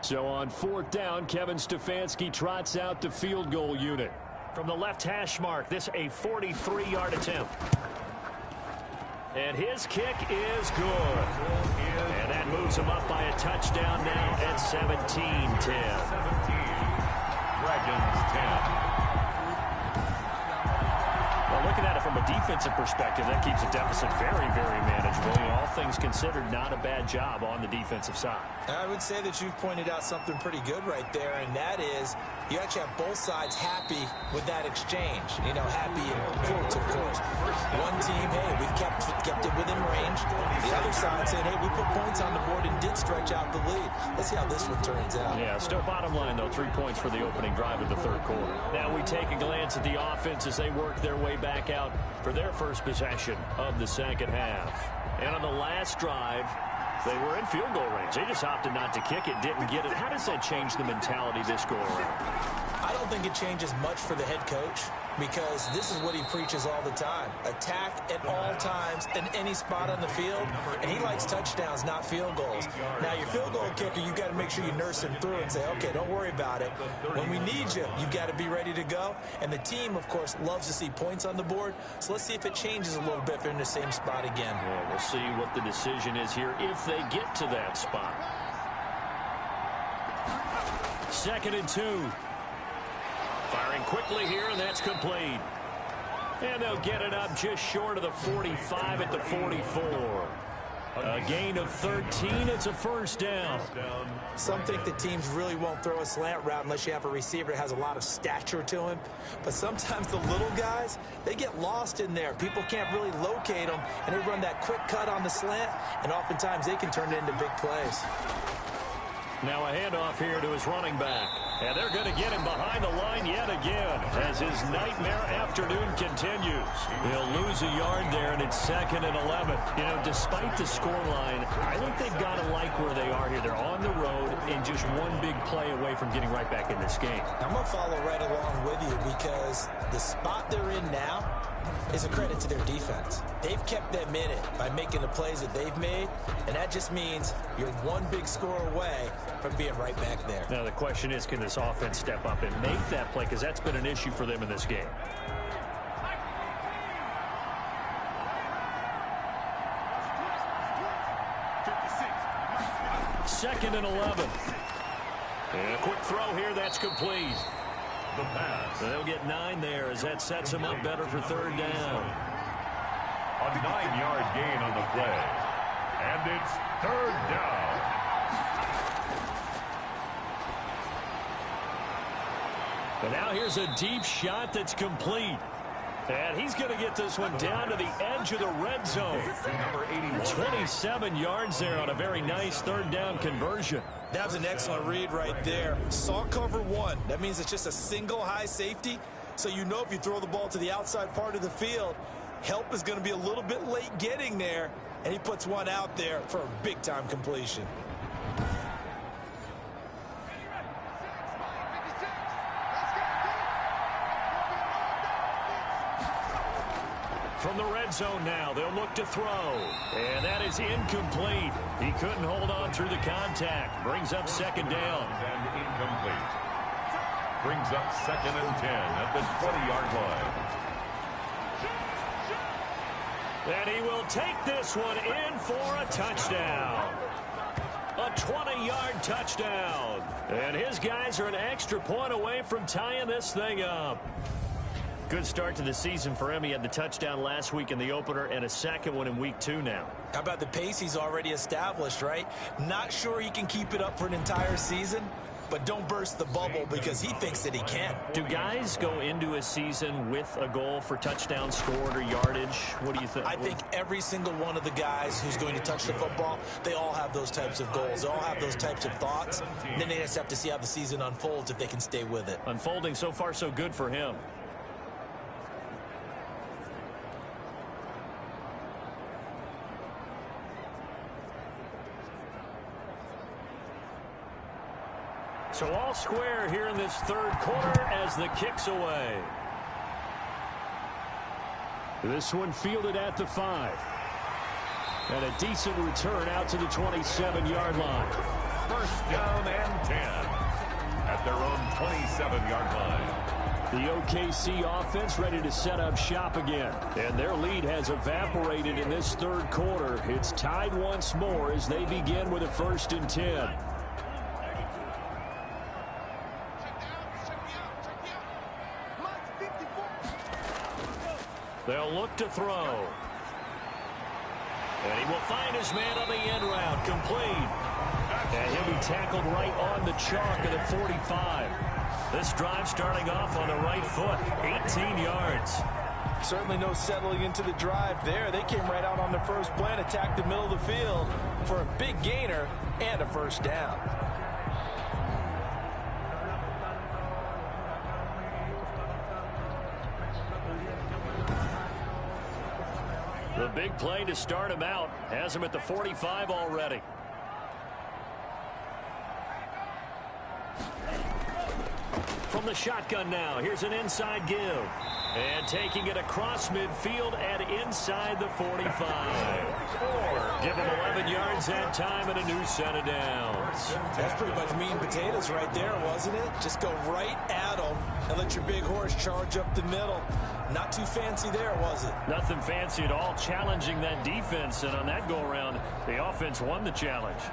So on 4th down, Kevin Stefanski trots out the field goal unit. From the left hash mark, this a 43-yard attempt. And his kick is good. And that moves him up by a touchdown now at 17-10. 17. Dragons 10. Well, looking at it from a defensive perspective, that keeps the deficit very, very manageable. All things considered, not a bad job on the defensive side. I would say that you've pointed out something pretty good right there, and that is you actually have both sides happy with that exchange. You know, happy in quotes, of course. One team, hey, we've kept it within range. The other side saying, hey, we put points on the board and did stretch out the lead. Let's see how this one turns out. Yeah, still bottom line, though, 3 points for the opening drive of the 3rd quarter. Now we take a glance at the offense as they work their way back out for their first possession of the 2nd half. And on the last drive, they were in field goal range. They just opted not to kick it, didn't get it. How does that change the mentality this go around? I don't think it changes much for the head coach because this is what he preaches all the time. Attack at all times in any spot on the field, and he likes touchdowns, not field goals. Now, your field goal kicker, you've got to make sure you nurse him through and say, okay, don't worry about it. When we need you, you've got to be ready to go. And the team, of course, loves to see points on the board, so let's see if it changes a little bit if they're in the same spot again. Well, we'll see what the decision is here if they get to that spot. 2nd and 2. Firing quickly here, and that's complete. And they'll get it up just short of the 45 at the 44. A gain of 13. It's a 1st down. Some think the teams really won't throw a slant route unless you have a receiver that has a lot of stature to him. But sometimes the little guys, they get lost in there. People can't really locate them, and they run that quick cut on the slant, and oftentimes they can turn it into big plays. Now a handoff here to his running back. And they're going to get him behind the line yet again as his nightmare afternoon continues. He'll lose a yard there, and it's 2nd and 11. You know, despite the scoreline, I think they've got to like where they are here. They're on the road and just one big play away from getting right back in this game. I'm going to follow right along with you because the spot they're in now is a credit to their defense. They've kept them in it by making the plays that they've made, and that just means you're one big score away from being right back there. Now the question is, can this offense step up and make that play, because that's been an issue for them in this game. Second and 11. And a quick throw here, that's complete. The pass. They'll get 9 there as that sets them up better for 3rd down. A 9-yard gain on the play. And it's 3rd down. And now here's a deep shot that's complete. And he's going to get this one down to the edge of the red zone. 27 yards there on a very nice 3rd down conversion. That was an excellent read right there. Saw cover 1. That means it's just a single high safety. So you know if you throw the ball to the outside part of the field, help is going to be a little bit late getting there. And he puts one out there for a big-time completion. From the red zone now, they'll look to throw. And that is incomplete. He couldn't hold on through the contact. Brings up 2nd down. And incomplete. Brings up 2nd and 10 at the 20-yard line. And he will take this one in for a touchdown. A a 20-yard touchdown. And his guys are an extra point away from tying this thing up. Good start to the season for him. He had the touchdown last week in the opener and a second one in week 2 now. How about the pace he's already established, right? Not sure he can keep it up for an entire season, but don't burst the bubble because he thinks that he can. Do guys go into a season with a goal for touchdowns scored or yardage? What do you think? I think every single one of the guys who's going to touch the football, they all have those types of goals. They all have those types of thoughts. And then they just have to see how the season unfolds if they can stay with it. Unfolding so far so good for him. So all square here in this third quarter as the kick's away. This one fielded at the 5. And a decent return out to the 27-yard line. First down and 10 at their own 27-yard line. The OKC offense ready to set up shop again. And their lead has evaporated in this third quarter. It's tied once more as they begin with a 1st and 10. They'll look to throw. And he will find his man on the end route. Complete. And he'll be tackled right on the chalk of the 45. This drive starting off on the right foot. 18 yards. Certainly no settling into the drive there. They came right out on the first play and attacked the middle of the field for a big gainer and a 1st down. The big play to start him out has him at the 45 already. From the shotgun now, here's an inside give. And taking it across midfield and inside the 45. Give him 11 yards that time and a new set of downs. That's pretty much meat and potatoes right there, wasn't it? Just go right at them and let your big horse charge up the middle. Not too fancy there, was it? Nothing fancy at all, challenging that defense. And on that go-around, the offense won the challenge.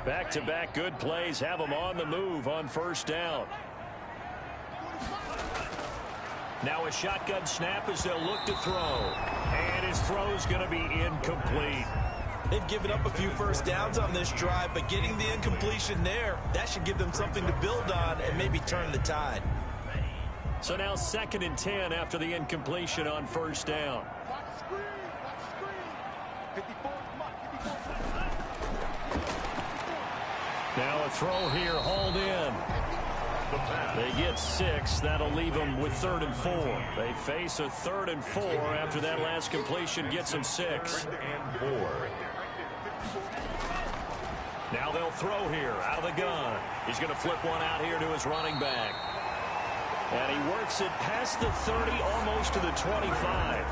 Back-to-back good plays have them on the move on 1st down. Now a shotgun snap as they'll look to throw. And his throw's going to be incomplete. They've given up a few 1st downs on this drive, but getting the incompletion there, that should give them something to build on and maybe turn the tide. So now 2nd and 10 after the incompletion on 1st down. Now a throw here, hauled in. They get 6. That'll leave them with 3rd and 4. They face a 3rd and 4 after that last completion gets them 6. 3rd and 4. Now they'll throw here out of the gun. He's going to flip one out here to his running back. And he works it past the 30, almost to the 25.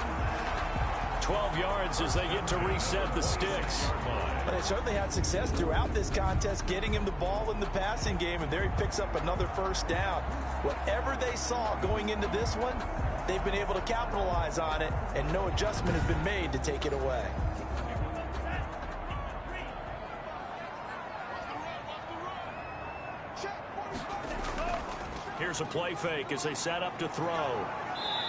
12 yards as they get to reset the sticks. But they certainly had success throughout this contest, getting him the ball in the passing game, and there he picks up another 1st down. Whatever they saw going into this one, they've been able to capitalize on it, and no adjustment has been made to take it away. Here's a play fake as they set up to throw.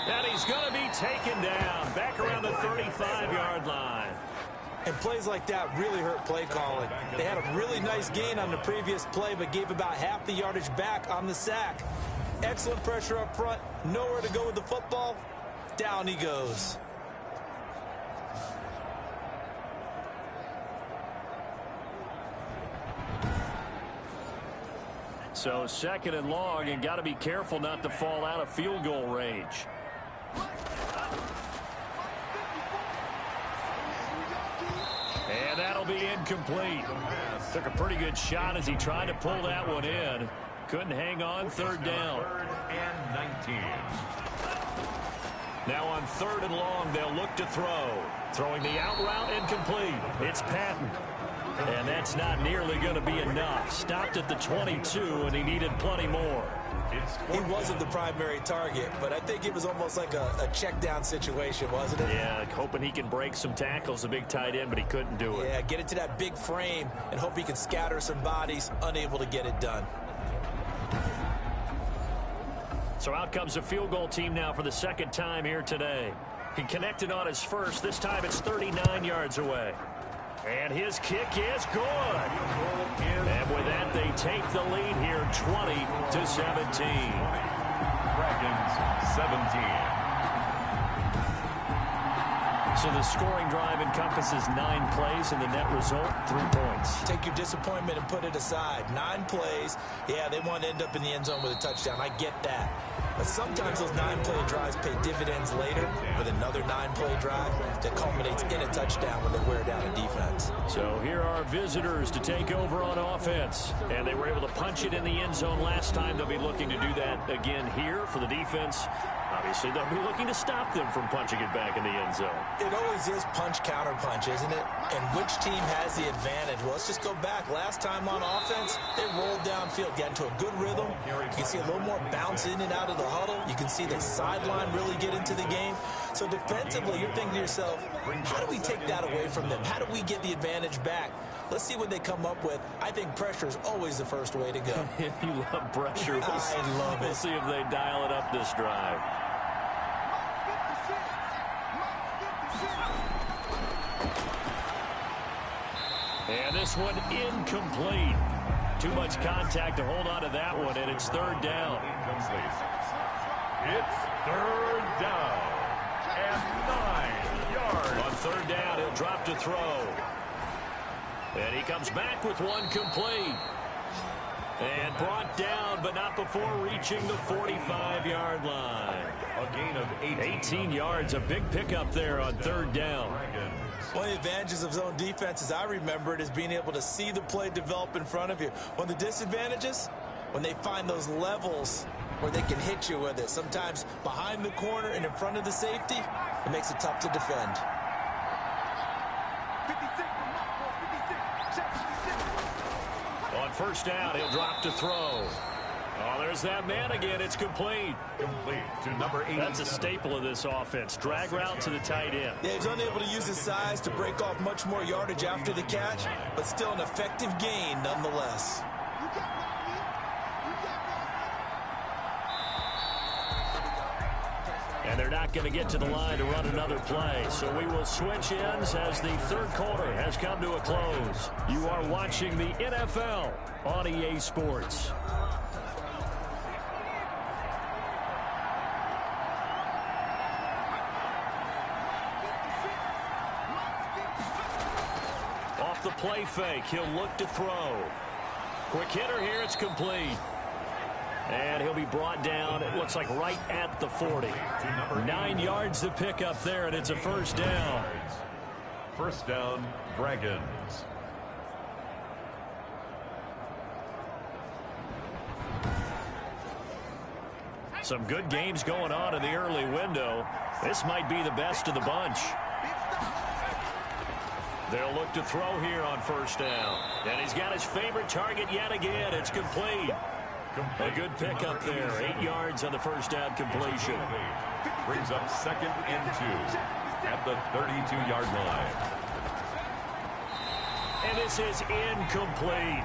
And he's going to be taken down back around the 35-yard line. And plays like that really hurt play calling. They had a really nice gain on the previous play, but gave about half the yardage back on the sack. Excellent pressure up front. Nowhere to go with the football. Down he goes. So 2nd and long, and got to be careful not to fall out of field goal range. And that'll be incomplete. Took a pretty good shot as he tried to pull that one in. Couldn't hang on. 3rd down. 3rd and 19. Now on 3rd and long, they'll look to throw. Throwing the out route incomplete. It's Patton. And that's not nearly going to be enough. Stopped at the 22, and he needed plenty more. He wasn't the primary target, but I think it was almost like a check down situation, wasn't it? Yeah, hoping he can break some tackles, a big tight end, but he couldn't do it. Yeah, get it to that big frame and hope he can scatter some bodies, unable to get it done. So out comes a field goal team now for the second time here today. He connected on his first. This time it's 39 yards away. And his kick is good. And with that, they take the lead here 20-17. Dragons 17. So the scoring drive encompasses 9 plays, and the net result, 3 points. Take your disappointment and put it aside. 9 plays. Yeah, they want to end up in the end zone with a touchdown. I get that. But sometimes those 9-play drives pay dividends later with another 9-play drive that culminates in a touchdown when they wear down a defense. So here are visitors to take over on offense. And they were able to punch it in the end zone last time. They'll be looking to do that again here for the defense. Obviously, they'll be looking to stop them from punching it back in the end zone. It always is punch-counter-punch, isn't it? And which team has the advantage? Well, let's just go back. Last time on offense, they rolled downfield, got into a good rhythm. You can see a little more bounce in and out of the huddle. You can see the sideline really get into the game. So defensively, you're thinking to yourself, how do we take that away from them? How do we get the advantage back? Let's see what they come up with. I think pressure is always the first way to go. You love pressure. I love it. We'll see if they dial it up this drive. And this one incomplete. Too much contact to hold on to that one, and it's third down. It's third down and 9 yards. On third down, he'll drop to throw. And he comes back with one complete. And brought down, but not before reaching the 45-yard line. A gain of 18 yards, a big pickup there on third down. One of the advantages of zone defense, as I remember it, is being able to see the play develop in front of you. One of the disadvantages, when they find those levels where they can hit you with it. Sometimes behind the corner and in front of the safety, it makes it tough to defend. On first down, he'll drop to throw. Oh, there's that man again. It's complete. Complete to number 8. That's a staple of this offense. Drag route to the tight end. Yeah, he's unable to use his size to break off much more yardage after the catch, but still an effective gain nonetheless. And they're not going to get to the line to run another play. So we will switch ends as the third quarter has come to a close. You are watching the NFL on EA Sports. Off the play fake, he'll look to throw. Quick hitter here, it's complete. And he'll be brought down, it looks like right at the 40. 9 yards to pick up there, and it's a first down. First down, Dragons. Some good games going on in the early window. This might be the best of the bunch. They'll look to throw here on first down. And he's got his favorite target yet again. It's complete. A good pickup there. 8 yards on the first down completion. Brings up 2nd and 2 at the 32-yard line. And this is incomplete.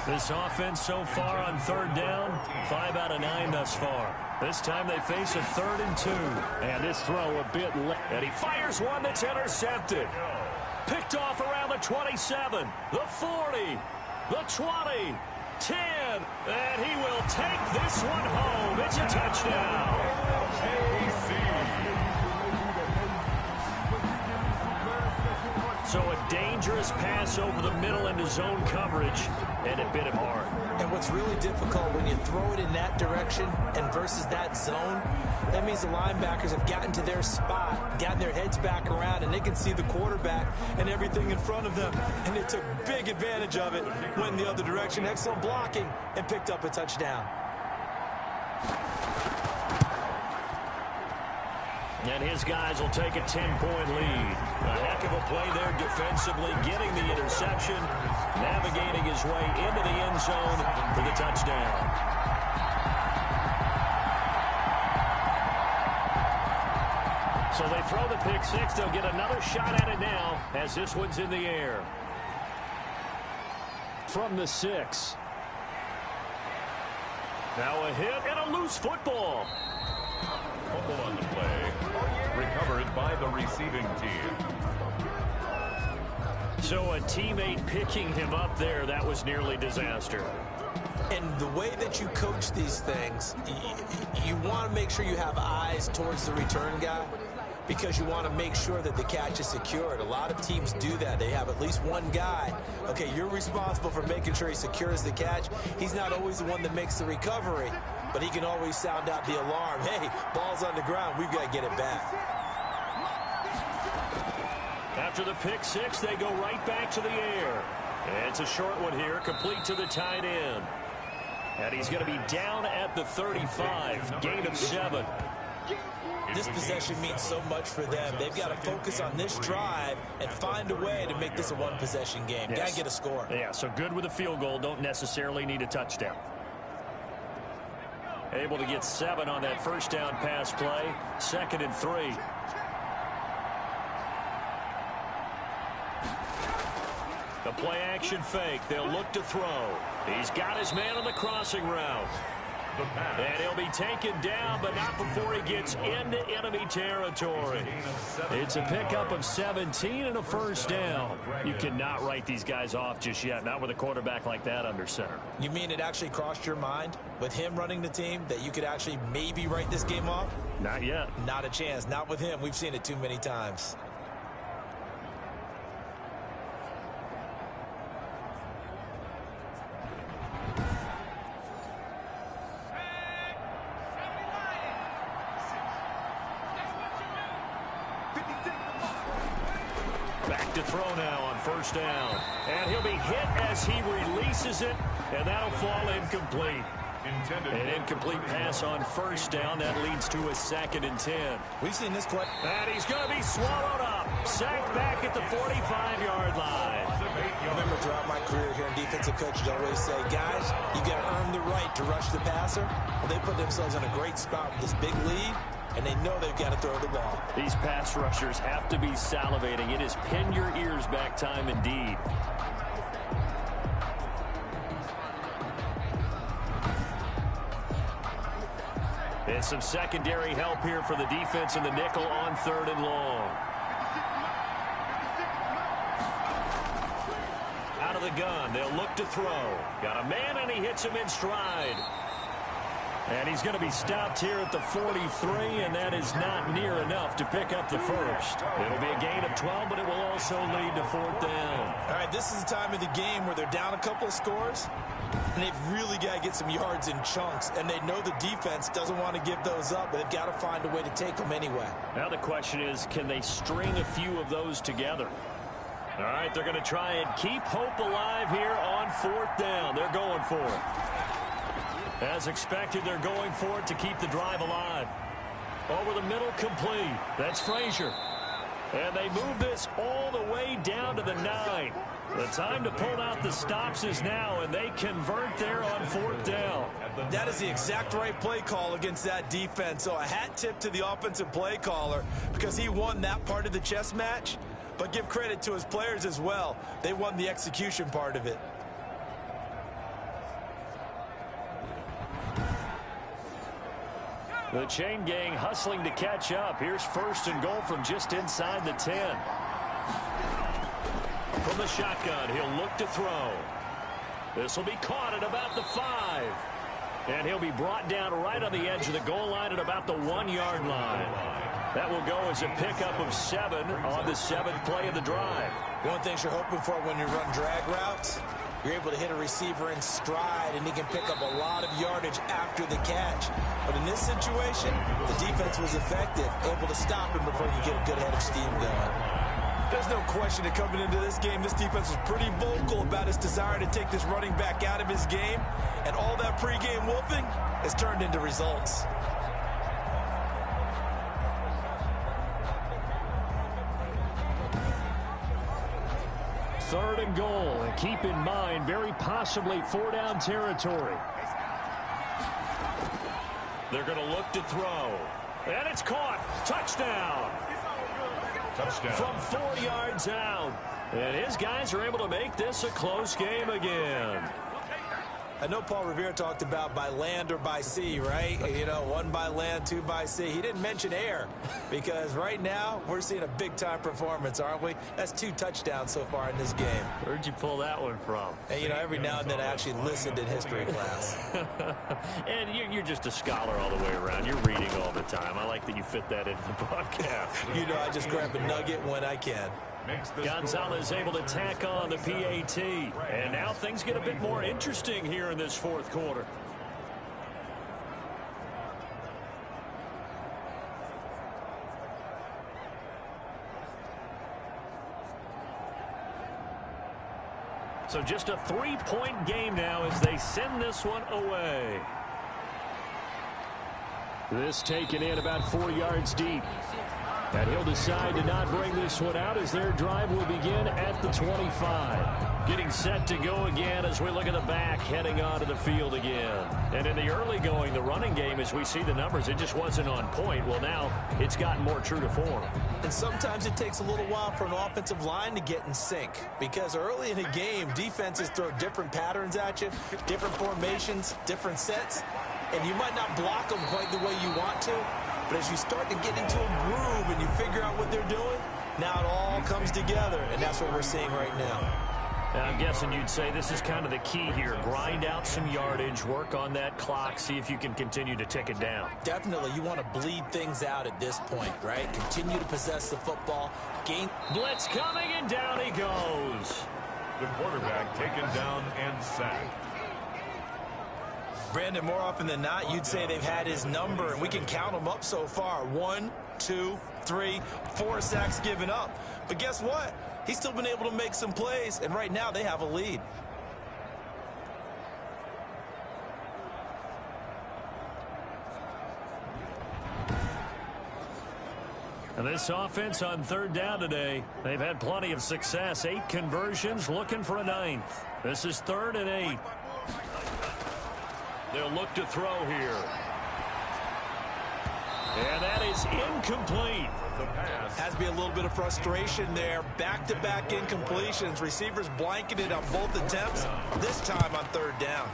This offense so far on third down, 5 out of 9 thus far. This time they face a 3rd and 2. And this throw a bit late. And he fires one that's intercepted. Picked off around the 27, the 40, the 20, 10, and he will take this one home. It's a touchdown. So a dangerous pass over the middle into zone coverage, and it bit him hard. And what's really difficult when you throw it in that direction and versus that zone, that means the linebackers have gotten to their spot, gotten their heads back around, and they can see the quarterback and everything in front of them. And they took big advantage of it, went in the other direction, excellent blocking, and picked up a touchdown. And his guys will take a 10-point lead. A heck of a play there defensively, getting the interception, navigating his way into the end zone for the touchdown. So they throw the pick six. They'll get another shot at it now as this one's in the air. From the 6. Now a hit and a loose football. Fumble on the play. Recovered by the receiving team. So a teammate picking him up there, that was nearly disaster. And the way that you coach these things, you want to make sure you have eyes towards the return guy, because you want to make sure that the catch is secured. A lot of teams do that. They have at least one guy. Okay, you're responsible for making sure he secures the catch. He's not always the one that makes the recovery, but he can always sound out the alarm. Hey, ball's on the ground. We've got to get it back. After the pick six, they go right back to the air. And it's a short one here, complete to the tight end. And he's going to be down at the 35, gain of 7. This possession means so much for them. They've got to focus on this drive and find a way to make this a one-possession game. Yes. Got to get a score. Yeah, so good with a field goal. Don't necessarily need a touchdown. Able to get 7 on that first down pass play. 2nd and 3. The play action fake. They'll look to throw. He's got his man on the crossing route. And he'll be taken down, but not before he gets into enemy territory. It's a pickup of 17 and a first down. You cannot write these guys off just yet, not with a quarterback like that under center. You mean it actually crossed your mind with him running the team that you could actually maybe write this game off? Not yet. Not a chance. Not with him. We've seen it too many times. Back to throw now on first down. And he'll be hit as he releases it, and that'll fall incomplete. An incomplete pass on first down. That leads to a 2nd and 10. We've seen this quite. And he's going to be swallowed up. Sacked back at the 45-yard line. I remember throughout my career here in defensive coaches always say, guys, you got to earn the right to rush the passer. Well, they put themselves in a great spot with this big lead, and they know they've got to throw the ball. These pass rushers have to be salivating. It is pin your ears back time indeed. And some secondary help here for the defense in the nickel on 3rd and long. Out of the gun, they'll look to throw. Got a man, and he hits him in stride. And he's going to be stopped here at the 43, and that is not near enough to pick up the first. It'll be a gain of 12, but it will also lead to 4th down. All right, this is the time of the game where they're down a couple of scores, and they've really got to get some yards in chunks, and they know the defense doesn't want to give those up, but they've got to find a way to take them anyway. Now the question is, can they string a few of those together? All right, they're going to try and keep hope alive here on 4th down. They're going for it. As expected, they're going for it to keep the drive alive. Over the middle, complete. That's Frazier. And they move this all the way down to the 9. The time to pull out the stops is now, and they convert there on 4th down. That is the exact right play call against that defense. So a hat tip to the offensive play caller because he won that part of the chess match. But give credit to his players as well. They won the execution part of it. The chain gang hustling to catch up. Here's 1st and goal from just inside the 10. From the shotgun, he'll look to throw. This will be caught at about the 5. And he'll be brought down right on the edge of the goal line at about the 1-yard line. That will go as a pickup of 7 on the 7th play of the drive. One of the things you're hoping for when you run drag routes, you're able to hit a receiver in stride, and he can pick up a lot of yardage after the catch. But in this situation, the defense was effective, able to stop him before you get a good head of steam going. There's no question that coming into this game, this defense was pretty vocal about its desire to take this running back out of his game, and all that pregame wolfing has turned into results. 3rd and goal. And keep in mind, very possibly 4-down territory. They're going to look to throw. And it's caught. Touchdown. Touchdown. From 4 yards out. And his guys are able to make this a close game again. I know Paul Revere talked about by land or by sea, right? You know, 1 by land, 2 by sea. He didn't mention air because right now we're seeing a big-time performance, aren't we? That's 2 touchdowns so far in this game. Where'd you pull that one from? And, you know, every now and then I actually listened in history class. And you're just a scholar all the way around. You're reading all the time. I like that you fit that into the broadcast. You know, I just grab a nugget when I can. Gonzalez able to tack on the PAT. And now things get a bit more interesting here in this 4th quarter. So just a 3-point game now as they send this one away. This taken in about 4 yards deep. And he'll decide to not bring this one out as their drive will begin at the 25. Getting set to go again as we look at the back heading onto the field again. And in the early going, the running game, as we see the numbers, it just wasn't on point. Well, now it's gotten more true to form. And sometimes it takes a little while for an offensive line to get in sync because early in a game, defenses throw different patterns at you, different formations, different sets, and you might not block them quite the way you want to. But as you start to get into a groove and you figure out what they're doing, now it all comes together, and that's what we're seeing right now. I'm guessing you'd say this is kind of the key here. Grind out some yardage, work on that clock, see if you can continue to tick it down. Definitely, you want to bleed things out at this point, right? Continue to possess the football. Gain. Blitz coming, and down he goes. The quarterback taken down and sacked. Brandon, more often than not, you'd say they've had his number, and we can count them up so far. 1, 2, 3, 4 sacks given up. But guess what? He's still been able to make some plays, and right now they have a lead. And this offense on 3rd down today, they've had plenty of success. 8 conversions, looking for a 9th. This is 3rd and 8. They'll look to throw here. And that is incomplete. The pass. Has to be a little bit of frustration there. Back-to-back incompletions. Receivers blanketed on both attempts, this time on 3rd down.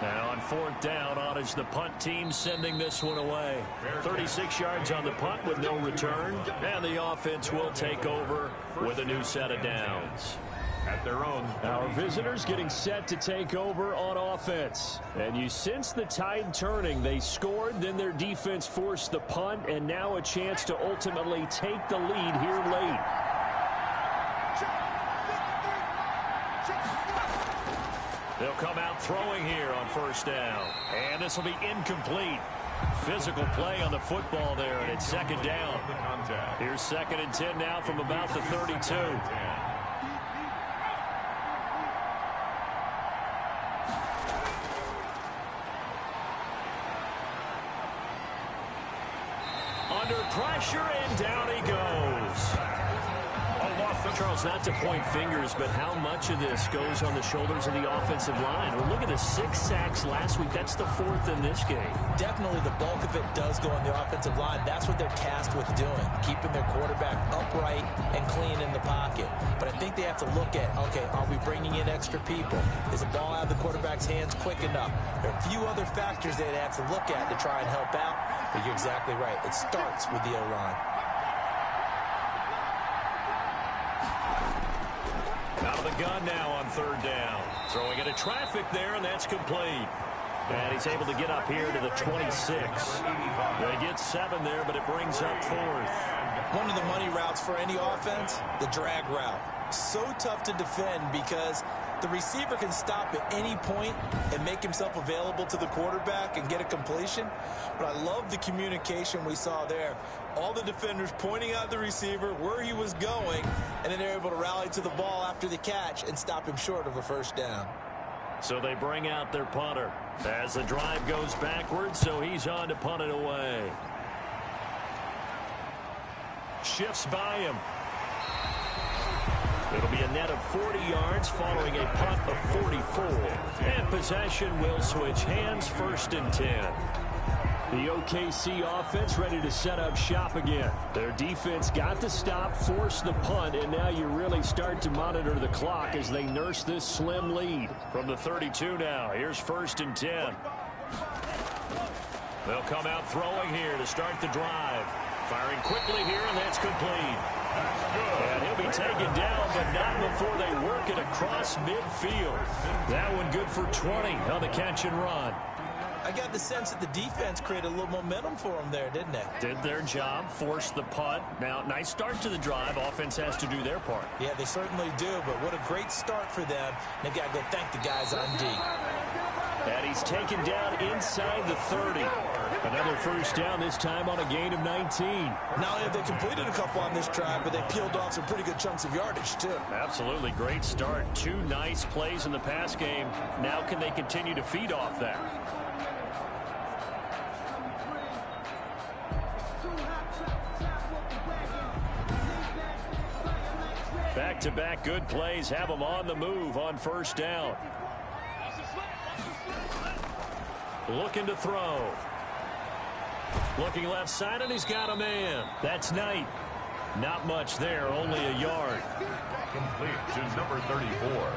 Now on 4th down, on is the punt team sending this one away. 36 yards on the punt with no return. And the offense will take over with a new set of downs. At their own. Our visitors getting set to take over on offense. And you sense the tide turning. They scored, then their defense forced the punt, and now a chance to ultimately take the lead here late. They'll come out throwing here on 1st down. And this will be incomplete. Physical play on the football there, and it's 2nd down. Here's 2nd and 10 now from about the 32. Under pressure, and down he goes. Charles, not to point fingers, but how much of this goes on the shoulders of the offensive line? Well, look at the 6 sacks last week. That's the 4th in this game. Definitely the bulk of it does go on the offensive line. That's what they're tasked with doing, keeping their quarterback upright and clean in the pocket. But I think they have to look at, okay, are we bringing in extra people? Is the ball out of the quarterback's hands quick enough? There are a few other factors they have to look at to try and help out. But you're exactly right. It starts with the O-line. Out of the gun now on 3rd down. Throwing into traffic there, and that's complete. And he's able to get up here to the 26. They get 7 there, but it brings up 4th. One of the money routes for any offense, the drag route. So tough to defend because the receiver can stop at any point and make himself available to the quarterback and get a completion. But I love the communication we saw there. All the defenders pointing out the receiver, where he was going, and then they're able to rally to the ball after the catch and stop him short of a 1st down. So they bring out their punter as the drive goes backwards, so he's on to punt it away. Shifts by him. It'll be a net of 40 yards following a punt of 44. And possession will switch hands, 1st and 10. The OKC offense ready to set up shop again. Their defense got the stop, forced the punt, and now you really start to monitor the clock as they nurse this slim lead. From the 32 now, here's 1st and 10. They'll come out throwing here to start the drive. Firing quickly here, and that's complete. And he'll be taken down, but not before they work it across midfield. That one good for 20 on the catch and run. I got the sense that the defense created a little momentum for them there, didn't they? Did their job, forced the punt. Now, nice start to the drive. Offense has to do their part. Yeah, they certainly do, but what a great start for them. They've got to go thank the guys on D. And he's taken down inside the 30. Another 1st down, this time on a gain of 19. Not only have they completed a couple on this drive, but they peeled off some pretty good chunks of yardage, too. Absolutely great start. 2 nice plays in the pass game. Now can they continue to feed off that? Back-to-back good plays have them on the move on 1st down. Looking to throw. Looking left side, and he's got a man. That's Knight. Not much there, only a yard. Complete to number 34.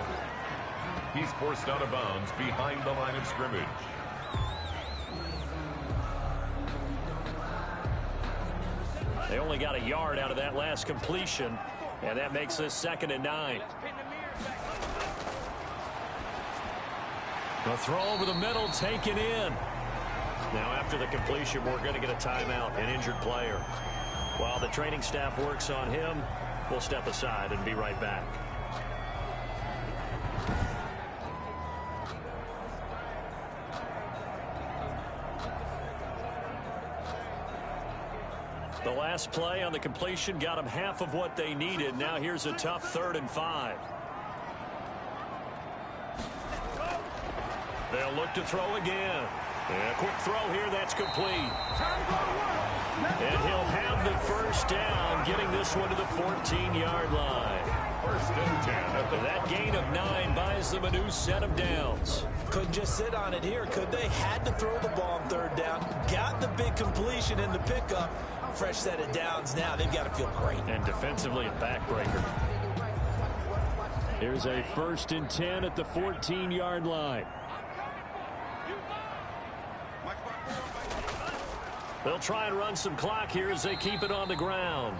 He's forced out of bounds behind the line of scrimmage. They only got a yard out of that last completion, and that makes this 2nd and 9. The throw over the middle taken in. Now after the completion, we're going to get a timeout, an injured player. While the training staff works on him, we'll step aside and be right back. The last play on the completion got them half of what they needed. Now here's a tough 3rd and 5. They'll look to throw again. And a quick throw here, that's complete. And he'll have the 1st down, getting this one to the 14-yard line. 1st and 10. That gain of 9 buys them a new set of downs. Couldn't just sit on it here, could they? Had to throw the ball on 3rd down. Got the big completion in the pickup. Fresh set of downs now. They've got to feel great. And defensively, a backbreaker. Here's a 1st and 10 at the 14-yard line. They'll try and run some clock here as they keep it on the ground.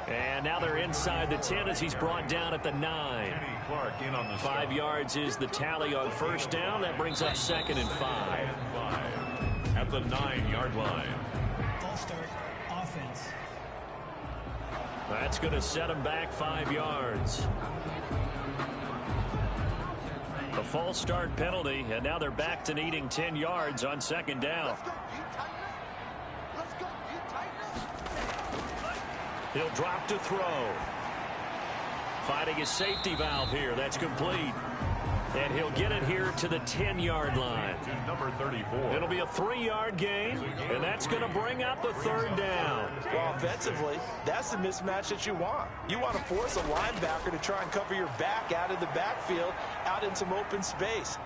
And now they're inside the 10 as he's brought down at the 9. 5 yards is the tally on 1st down. That brings up 2nd and 5. At the 9-yard line. False start, offense. That's going to set him back 5 yards. A false start penalty, and now they're back to needing 10 yards on 2nd down. He'll drop to throw. Finding his safety valve here. That's complete. And he'll get it here to the 10-yard line. To number 34. It'll be a 3-yard gain, and that's going to bring up the 3rd down. Well, offensively, that's the mismatch that you want. You want to force a linebacker to try and cover your back out of the backfield, out in some open space.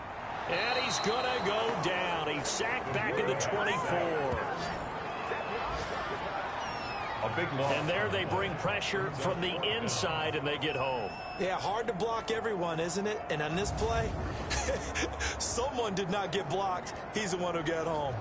And he's going to go down. He's sacked back in the 24. A big loss. And there they bring pressure from the inside, and they get home. Yeah, hard to block everyone, isn't it? And on this play, someone did not get blocked. He's the one who got home.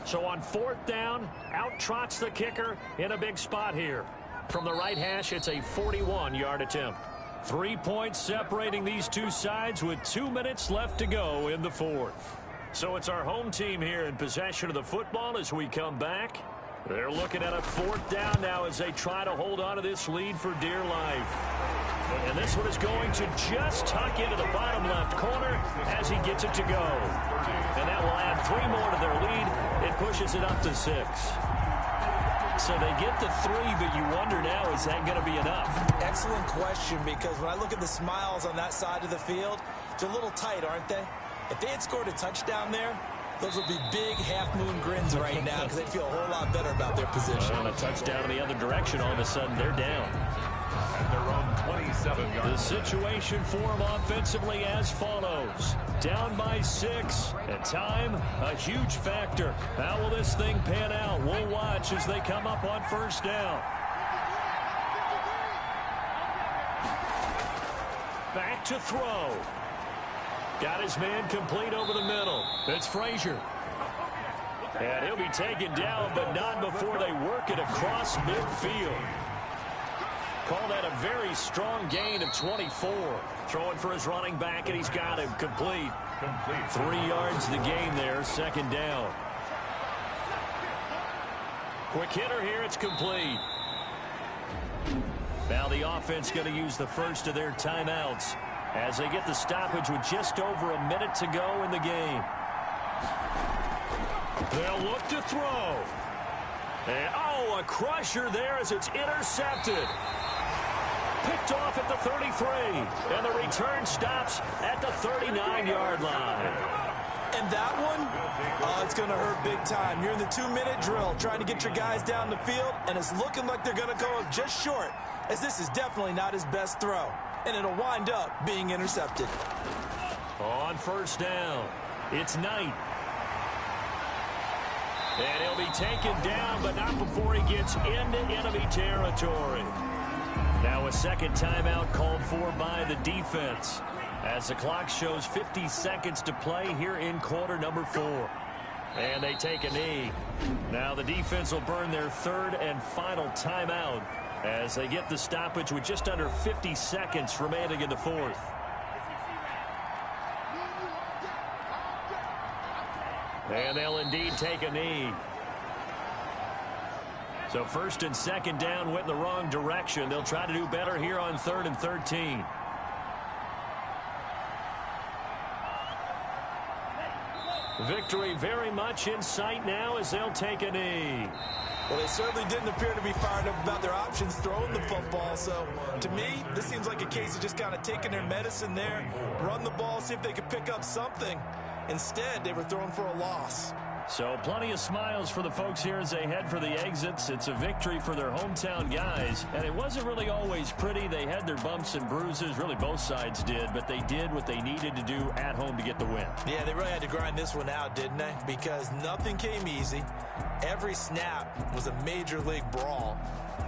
So on 4th down, out trots the kicker in a big spot here. From the right hash, it's a 41-yard attempt. 3 points separating these two sides with 2 minutes left to go in the 4th. So it's our home team here in possession of the football as we come back. They're looking at a 4th down now as they try to hold on to this lead for dear life. And this one is going to just tuck into the bottom left corner as he gets it to go. And that will add 3 more to their lead. It pushes it up to 6. So they get to 3, but you wonder now, is that going to be enough? Excellent question, because when I look at the smiles on that side of the field, they're a little tight, aren't they? If they had scored a touchdown there, those would be big half-moon grins right now because they feel a whole lot better about their position. And a touchdown in the other direction, all of a sudden they're down. At their own 27-yard. The situation for them offensively as follows. Down by 6, and time, a huge factor. How will this thing pan out? We'll watch as they come up on first down. Back to throw. Got his man complete over the middle. It's Frazier. And he'll be taken down, but not before they work it across midfield. Call that a very strong gain of 24. Throwing for his running back, and he's got him complete. 3 yards the gain there, second down. Quick hitter here, it's complete. Now the offense going to use the first of their timeouts as they get the stoppage with just over a minute to go in the game. They'll look to throw. And, a crusher there as it's intercepted. Picked off at the 33. And the return stops at the 39-yard line. And that one, it's going to hurt big time. You're in the 2-minute drill trying to get your guys down the field, and it's looking like they're going to go just short, as this is definitely not his best throw. And it'll wind up being intercepted. On first down, it's Knight. And he'll be taken down, but not before he gets into enemy territory. Now a second timeout called for by the defense as the clock shows 50 seconds to play here in quarter number 4. And they take a knee. Now the defense will burn their third and final timeout as they get the stoppage with just under 50 seconds remaining in the fourth. And they'll indeed take a knee. So first and second down went in the wrong direction. They'll try to do better here on 3rd and 13. Victory very much in sight now as they'll take a knee. Well, they certainly didn't appear to be fired up about their options throwing the football. So, to me, this seems like a case of just kind of taking their medicine there, run the ball, see if they could pick up something. Instead, they were throwing for a loss. So plenty of smiles for the folks here as they head for the exits. It's a victory for their hometown guys. And it wasn't really always pretty. They had their bumps and bruises. Really, both sides did. But they did what they needed to do at home to get the win. Yeah, they really had to grind this one out, didn't they? Because nothing came easy. Every snap was a major league brawl.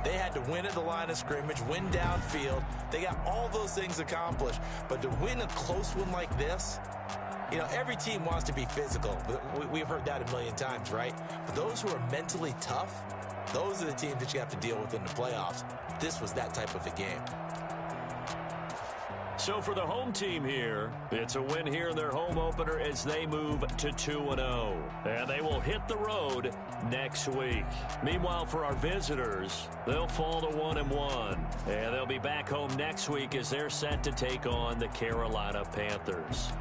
They had to win at the line of scrimmage, win downfield. They got all those things accomplished. But to win a close one like this, you know, every team wants to be physical. We've heard that a million times, right? But those who are mentally tough, those are the teams that you have to deal with in the playoffs. This was that type of a game. So for the home team here, it's a win here in their home opener as they move to 2-0. And they will hit the road next week. Meanwhile, for our visitors, they'll fall to 1-1. And they'll be back home next week as they're set to take on the Carolina Panthers.